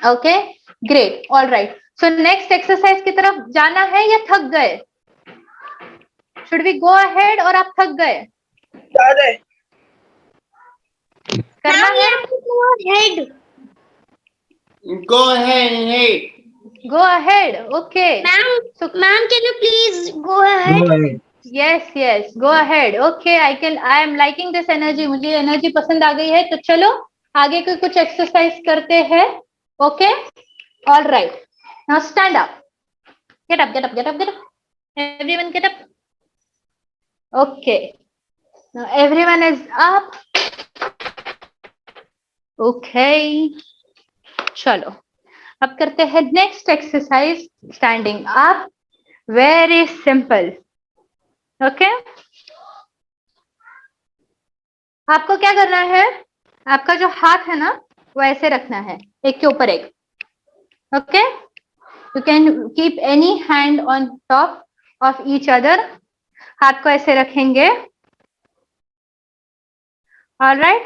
[SPEAKER 1] Okay, great. All right. So next exercise की तरफ जाना है या थक गए? Should we go ahead और आप थक गए? करना है?
[SPEAKER 3] Go ahead.
[SPEAKER 1] Go ahead. Okay.
[SPEAKER 5] Ma'am, can you please go ahead?
[SPEAKER 1] Yes. Go ahead. Okay, I am liking this energy. मुझे energy पसंद आ गई है. तो चलो आगे के कुछ exercise करते हैं. Okay. All right. Now stand up. Get up. Everyone get up. Okay. Now everyone is up. Okay. चलो. अब करते हैं next exercise. Standing up. Very simple. Okay. आपको क्या करना है? आपका जो हाथ है ना, वो ऐसे रखना है, एक के ऊपर एक. Okay. You can keep any hand on top of each other. हाथ को ऐसे रखेंगे. All right.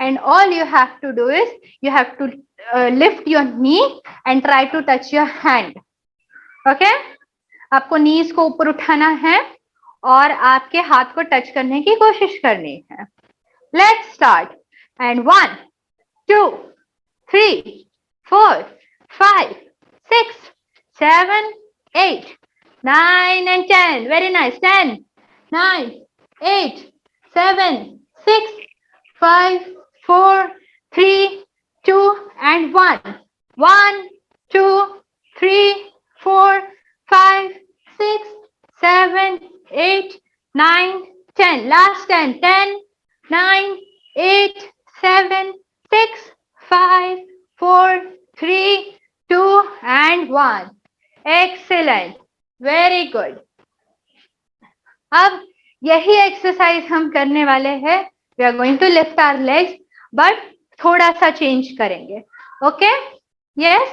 [SPEAKER 1] And all you have to do is you have to lift your knee and try to touch your hand. Okay? आपको knees को ऊपर उठाना है और आपके हाथ को टच करने की कोशिश करनी है. Let's start. And 1, 2, 3, 4, 5, 6, 7, 8, 9 and 10. Very nice. 10, 9, 8, 7, 6, 5, 4, 3, 2 and 1. 1, 2, 3, 4, 5, 6, 7, 8, 9, 10. Last 10. 10, 9, 8, 7, 6, 5, 4, 3, 2 and 1. Excellent. Very good. अब यही एक्सरसाइज हम करने वाले हैं. We are going to lift our legs, but थोड़ा सा चेंज करेंगे. Okay? Yes.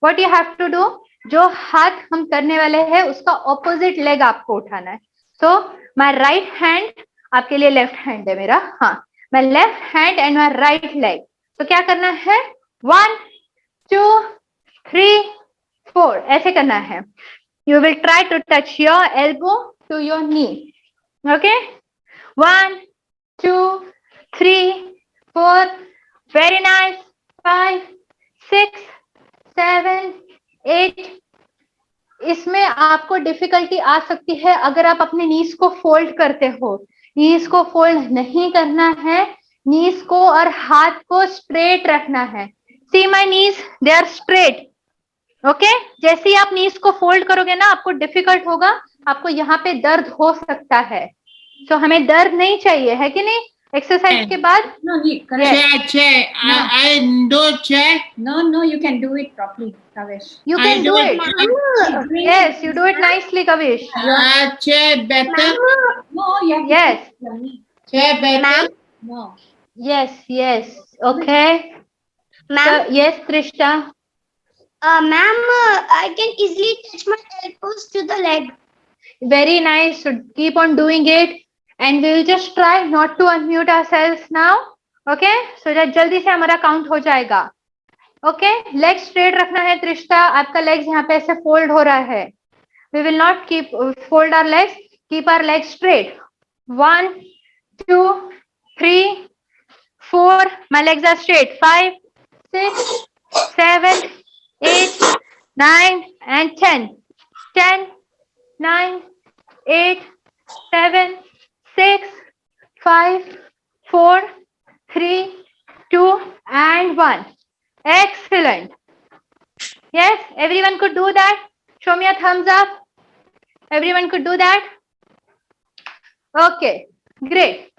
[SPEAKER 1] What you have to do? जो हाथ हम करने वाले हैं उसका ऑपोजिट लेग आपको उठाना है. So my right hand आपके लिए लेफ्ट हैंड है मेरा. हाँ, my left hand and my right leg. तो क्या करना है? 1, 2, 3, 4 ऐसे करना है. You will try to touch your elbow to your knee. Okay? 1, 2, 3, 4. Very nice. 5, 6, 7, 8, इसमें आपको डिफिकल्टी आ सकती है अगर आप अपने नीज को फोल्ड करते हो। नीज को फोल्ड नहीं करना है, नीज को और हाथ को स्ट्रेट रखना है। See my knees, they are straight. Okay, जैसे ही आप नीज को फोल्ड करोगे ना, आपको डिफिकल्ट होगा, आपको यहाँ पे दर्द हो सकता है। तो हमें दर्द नहीं चाहिए, है कि नहीं? एक्सरसाइज के बाद
[SPEAKER 4] No, correct.
[SPEAKER 1] Yes.
[SPEAKER 3] Chair. I do chair.
[SPEAKER 4] No, you can do it properly, Kavish.
[SPEAKER 1] you
[SPEAKER 3] I
[SPEAKER 1] can do it.
[SPEAKER 5] Mama,
[SPEAKER 1] Yes, you do it nicely, Kavish.
[SPEAKER 3] Chair better.
[SPEAKER 5] Mama,
[SPEAKER 4] No, you have to
[SPEAKER 1] Yes.
[SPEAKER 4] do it your knee.
[SPEAKER 3] Chair better.
[SPEAKER 4] No.
[SPEAKER 1] Yes. Okay. So,
[SPEAKER 5] ma'am,
[SPEAKER 1] yes, Trishta.
[SPEAKER 5] ma'am, I can easily touch my elbows to the leg.
[SPEAKER 1] Very nice. So keep on doing it, and we'll just try not to unmute ourselves now. Okay? So that जल्दी से हमारा count हो जाएगा. Okay? Leg straight रखना है त्रिष्टा. आपका legs यहाँ पे ऐसे फोल्ड हो रहा है. We will not keep fold our legs. Keep our legs straight. 1, 2, 3, 4. My legs are straight. 5, 6, 7, 8, 9, and 10. 10, 9, 8, 7, 6, 5, 4, 3, 2, and 1. Excellent. Yes, everyone could do that. Show me a thumbs up. Everyone could do that. Okay, great.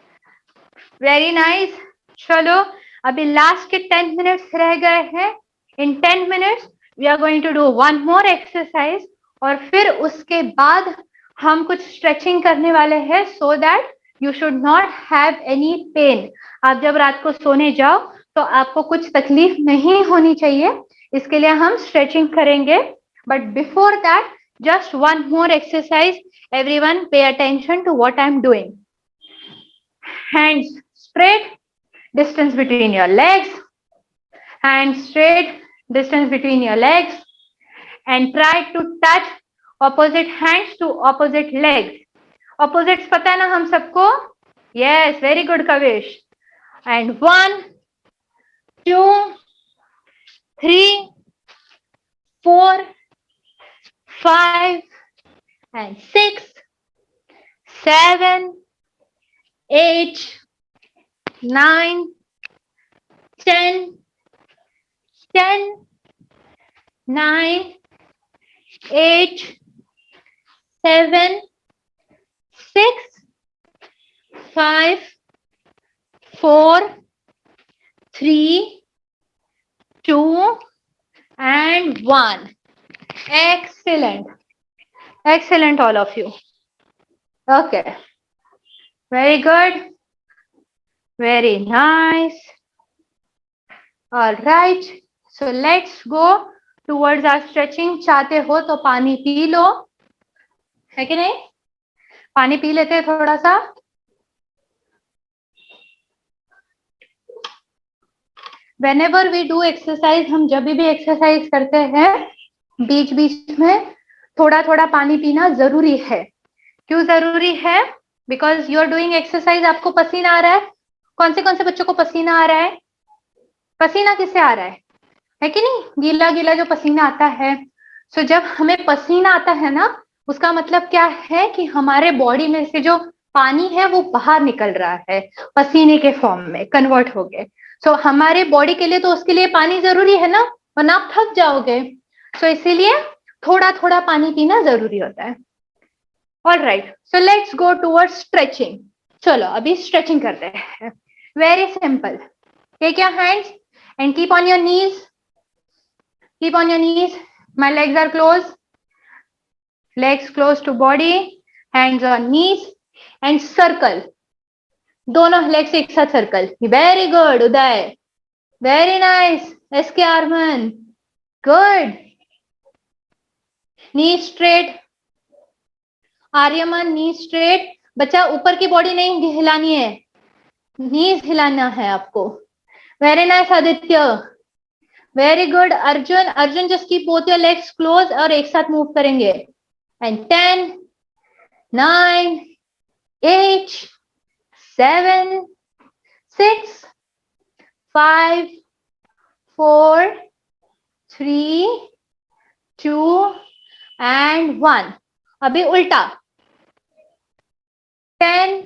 [SPEAKER 1] Very nice. चलो, अभी last के 10 minutes रह गए हैं. In 10 minutes, we are going to do one more exercise. और फिर उसके बाद हम कुछ स्ट्रेचिंग करने वाले हैं, so that you should not have any pain. आप जब रात को सोने जाओ तो आपको कुछ तकलीफ नहीं होनी चाहिए. इसके लिए हम स्ट्रेचिंग करेंगे. But before that, just one more exercise. Everyone pay attention to what I'm doing. Hands straight, distance between your legs. Hands straight, distance between your legs. And try to touch opposite hands to opposite legs. Opposites पता है ना हम सबको? Yes, very good, Kavish. And 1, 2, 3, 4, 5, and 6, 7, 8, 9, 10, 9, 8, 7, 6, 5, 4, 3, 2, and 1. Excellent. Excellent, all of you. Okay. Very good. Very nice. All right. So let's go towards our stretching. चाहते हो तो पानी P low, है कि नहीं? पानी पी लेते हैं थोड़ा सा. Whenever we do exercise, हम जब भी एक्सरसाइज करते हैं, बीच बीच में थोड़ा थोड़ा पानी पीना जरूरी है. क्यों जरूरी है? Because you are doing exercise. आपको पसीना आ रहा है. कौन से बच्चों को पसीना आ रहा है? पसीना किससे आ रहा है कि नहीं? गीला गीला जो पसीना आता है. सो जब हमें पसीना आता है ना, उसका मतलब क्या है कि हमारे बॉडी में से जो पानी है वो बाहर निकल रहा है, पसीने के फॉर्म में कन्वर्ट हो गए. सो हमारे बॉडी के लिए तो उसके लिए पानी जरूरी है ना, वरना आप थक जाओगे. सो इसीलिए थोड़ा थोड़ा पानी पीना जरूरी होता है. All right, so let's go towards stretching. चलो अभी स्ट्रेचिंग करते हैं. Very simple. Take your hands and keep on your knees. Keep on your knees. My legs are close. Legs close to body. Hands on knees and circle. दोनों legs एक साथ circle. Very good, Uday. Very nice. SK Arman. Good. Knees straight. Aryaman knees straight. बच्चा ऊपर की body नहीं हिलानी है, knees हिलाना है आपको. Very nice, Aditya. Very good, Arjun. Arjun, just keep both your legs close और एक साथ move करेंगे. And 10, 9, 8, 7, 6, 5, 4, 3, 2, and 1. अभी उल्टा 10,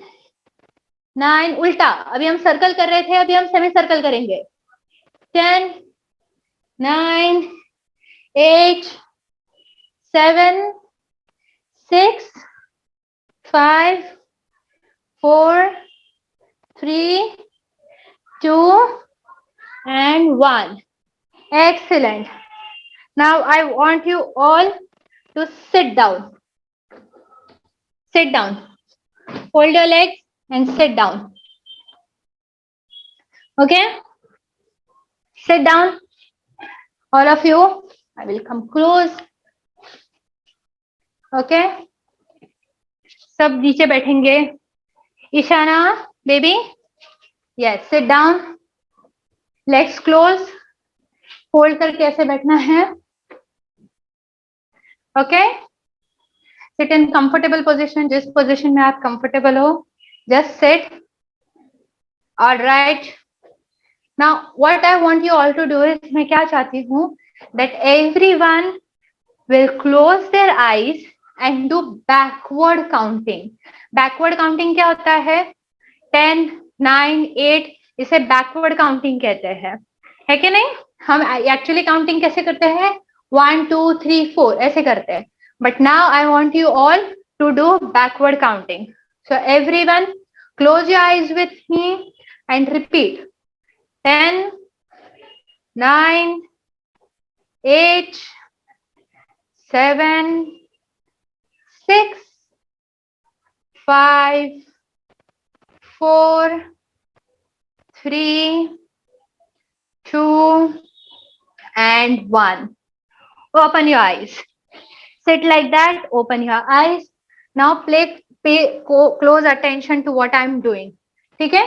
[SPEAKER 1] 9, उल्टा. अभी हम सर्कल कर रहे थे, अभी हम सेमी सर्कल करेंगे. 10, 9, 8, 7, 6, 5, 4, 3, 2, and 1. Excellent. Now I want you all to sit down. Sit down. Hold your legs and sit down. Okay? Sit down. All of you. I will come close. Okay? सब नीचे बैठेंगे. Ishana, baby. Yes, sit down. Legs close. Hold करके ऐसे बैठना है. Okay? Sit in comfortable position. जिस position में आप comfortable हो, just sit. All right. Now, what I want you all to do is, मैं क्या चाहती हूँ, that everyone will close their eyes and do backward counting. Backward counting क्या होता है? 10, 9, 8 इसे backward counting कहते हैं, है कि नहीं? हम actually counting कैसे करते हैं? 1, 2, 3, 4 ऐसे करते हैं. But now I want you all to do backward counting. So everyone close your eyes with me and repeat. 10, 9, 8, 7, 6, 5, 4, 3, 2, and 1. Open your eyes. Sit like that. Open your eyes. Now pay close attention to what I'm doing. ठीक है?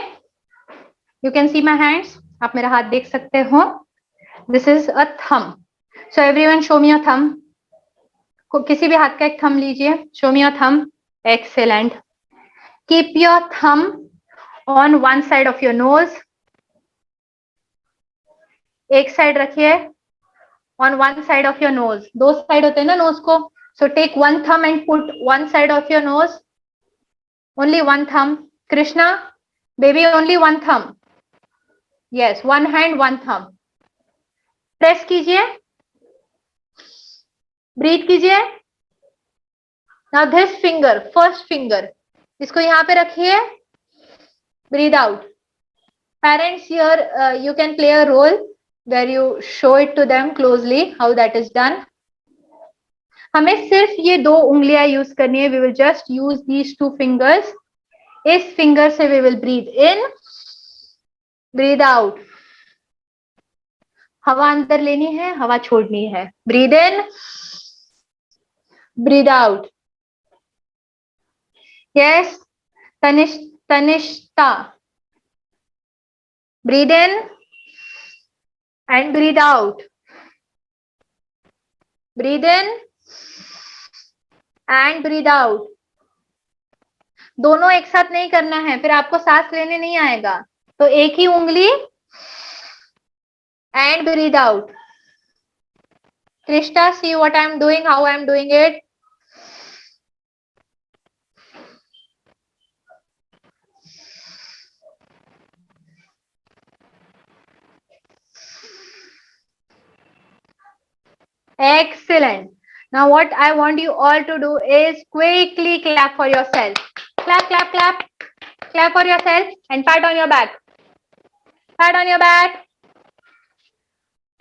[SPEAKER 1] You can see my hands. आप मेरा हाथ देख सकते हो. This is a thumb. So everyone show me your thumb. किसी भी हाथ का एक thumb लीजिए. Show me your thumb. Excellent. Keep your thumb on one side of your nose. एक साइड रखिए. On one side of your nose. दो side होते हैं ना nose को. So take one thumb and put one side of your nose. Only one thumb. Krishna, baby, only one thumb. Yes, one hand, one thumb. Press कीजिए. Breathe कीजिए. Now this finger, first finger, इसको यहाँ पे रखिए. Breathe out. Parents, here you can play a role where you show it to them closely how that is done. हमें सिर्फ ये दो उंगलियां यूज करनी है. We will just use these two fingers. इस फिंगर से we will breathe in, breathe out. हवा अंदर लेनी है, हवा छोड़नी है. Breathe in, breathe out. Yes, Tanishta. Breathe in and breathe out. Breathe in and breathe out. दोनों एक साथ नहीं करना है, फिर आपको सांस लेने नहीं आएगा. तो एक ही उंगली and breathe out. Krishna, see what I am doing, how I am doing it. Excellent. Now what I want you all to do is quickly clap for yourself. Clap, clap, clap. Clap for yourself and pat on your back. Pat on your back.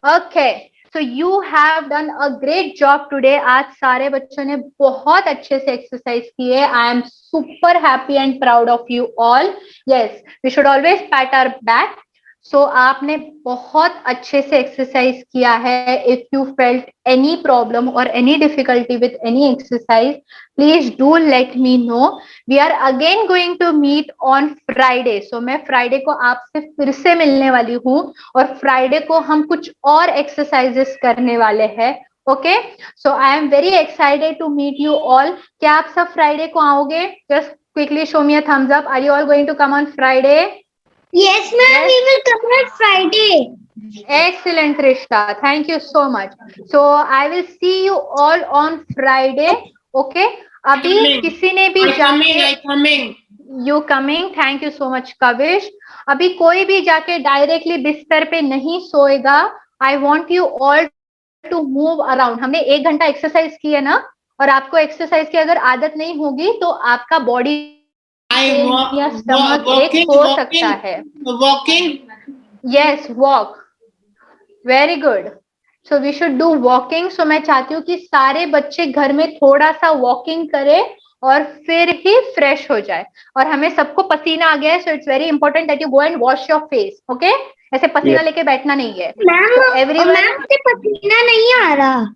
[SPEAKER 1] Okay. So you have done a great job today. आज सारे बच्चों ने बहुत अच्छे से exercise किए. I am super happy and proud of you all. Yes, we should always pat our back. So आपने बहुत अच्छे से एक्सरसाइज किया है. If you felt any problem or any difficulty with any exercise, please do let me know. We are again going to meet on Friday. So मैं Friday को आपसे फिर से मिलने वाली हूँ और Friday को हम कुछ और exercises करने वाले हैं. Okay? So I am very excited to meet you all. क्या आप सब Friday को आओगे? Just quickly show me a thumbs up. Are you all going to come on Friday?
[SPEAKER 5] Yes, ma'am. We will come on Friday.
[SPEAKER 1] Excellent, Trishta. Thank you so much. So I will see you all on Friday. Okay. अभी
[SPEAKER 3] Coming.
[SPEAKER 1] किसी ने भी
[SPEAKER 3] I coming,
[SPEAKER 1] जाके
[SPEAKER 3] I coming.
[SPEAKER 1] You coming, thank you so much Kavish. अभी कोई भी जाके directly बिस्तर पे नहीं सोएगा. I want you all to move around. हमने 1 घंटा एक्सरसाइज की है ना, और आपको एक्सरसाइज की अगर आदत नहीं होगी तो आपका बॉडी या स्टमक एक हो सकता है.
[SPEAKER 3] Walking.
[SPEAKER 1] Yes, walk. Very good. So we should do walking. सो मैं चाहती हूँ कि सारे बच्चे घर में थोड़ा सा वॉकिंग करें और फिर ही फ्रेश हो जाए. और हमें सबको पसीना आ गया है, so it's very important that you go and wash your face. Okay, ऐसे पसीना लेके बैठना नहीं है.
[SPEAKER 5] मैम मुझे पसीना नहीं आ रहा.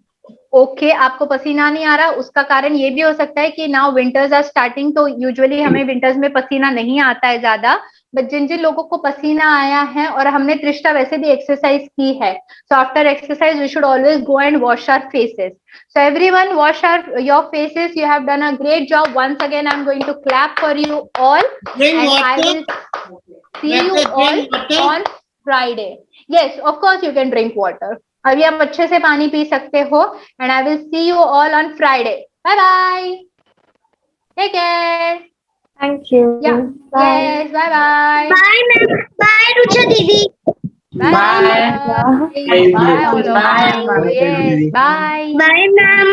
[SPEAKER 1] ओके, आपको पसीना नहीं आ रहा, उसका कारण ये भी हो सकता है कि नाउ विंटर्स आर स्टार्टिंग, तो यूजुअली हमें विंटर्स में पसीना नहीं आता है ज्यादा. बट जिन जिन लोगों को पसीना आया है, और हमने त्रिष्टा वैसे भी एक्सरसाइज की है, so after exercise we should always go and wash our faces. So everyone wash your faces. You have done a great job. Once again, I'm going to clap for you all.
[SPEAKER 3] Drink
[SPEAKER 1] And I
[SPEAKER 3] water.
[SPEAKER 1] will see you
[SPEAKER 3] Better
[SPEAKER 1] all
[SPEAKER 3] drink water.
[SPEAKER 1] on Friday. Yes, of course you can drink water. अभी आप अच्छे से पानी P सकते हो. And I will see you all on Friday. Bye bye. Take care.
[SPEAKER 6] Thank you.
[SPEAKER 1] Yeah.
[SPEAKER 6] Bye.
[SPEAKER 1] Yes. Bye bye.
[SPEAKER 5] Bye ma'am. Bye Rucha दीदी.
[SPEAKER 1] Bye.
[SPEAKER 6] Bye.
[SPEAKER 1] Bye. Bye. All of
[SPEAKER 6] Bye.
[SPEAKER 1] you. Yes. Bye.
[SPEAKER 5] Bye ma'am.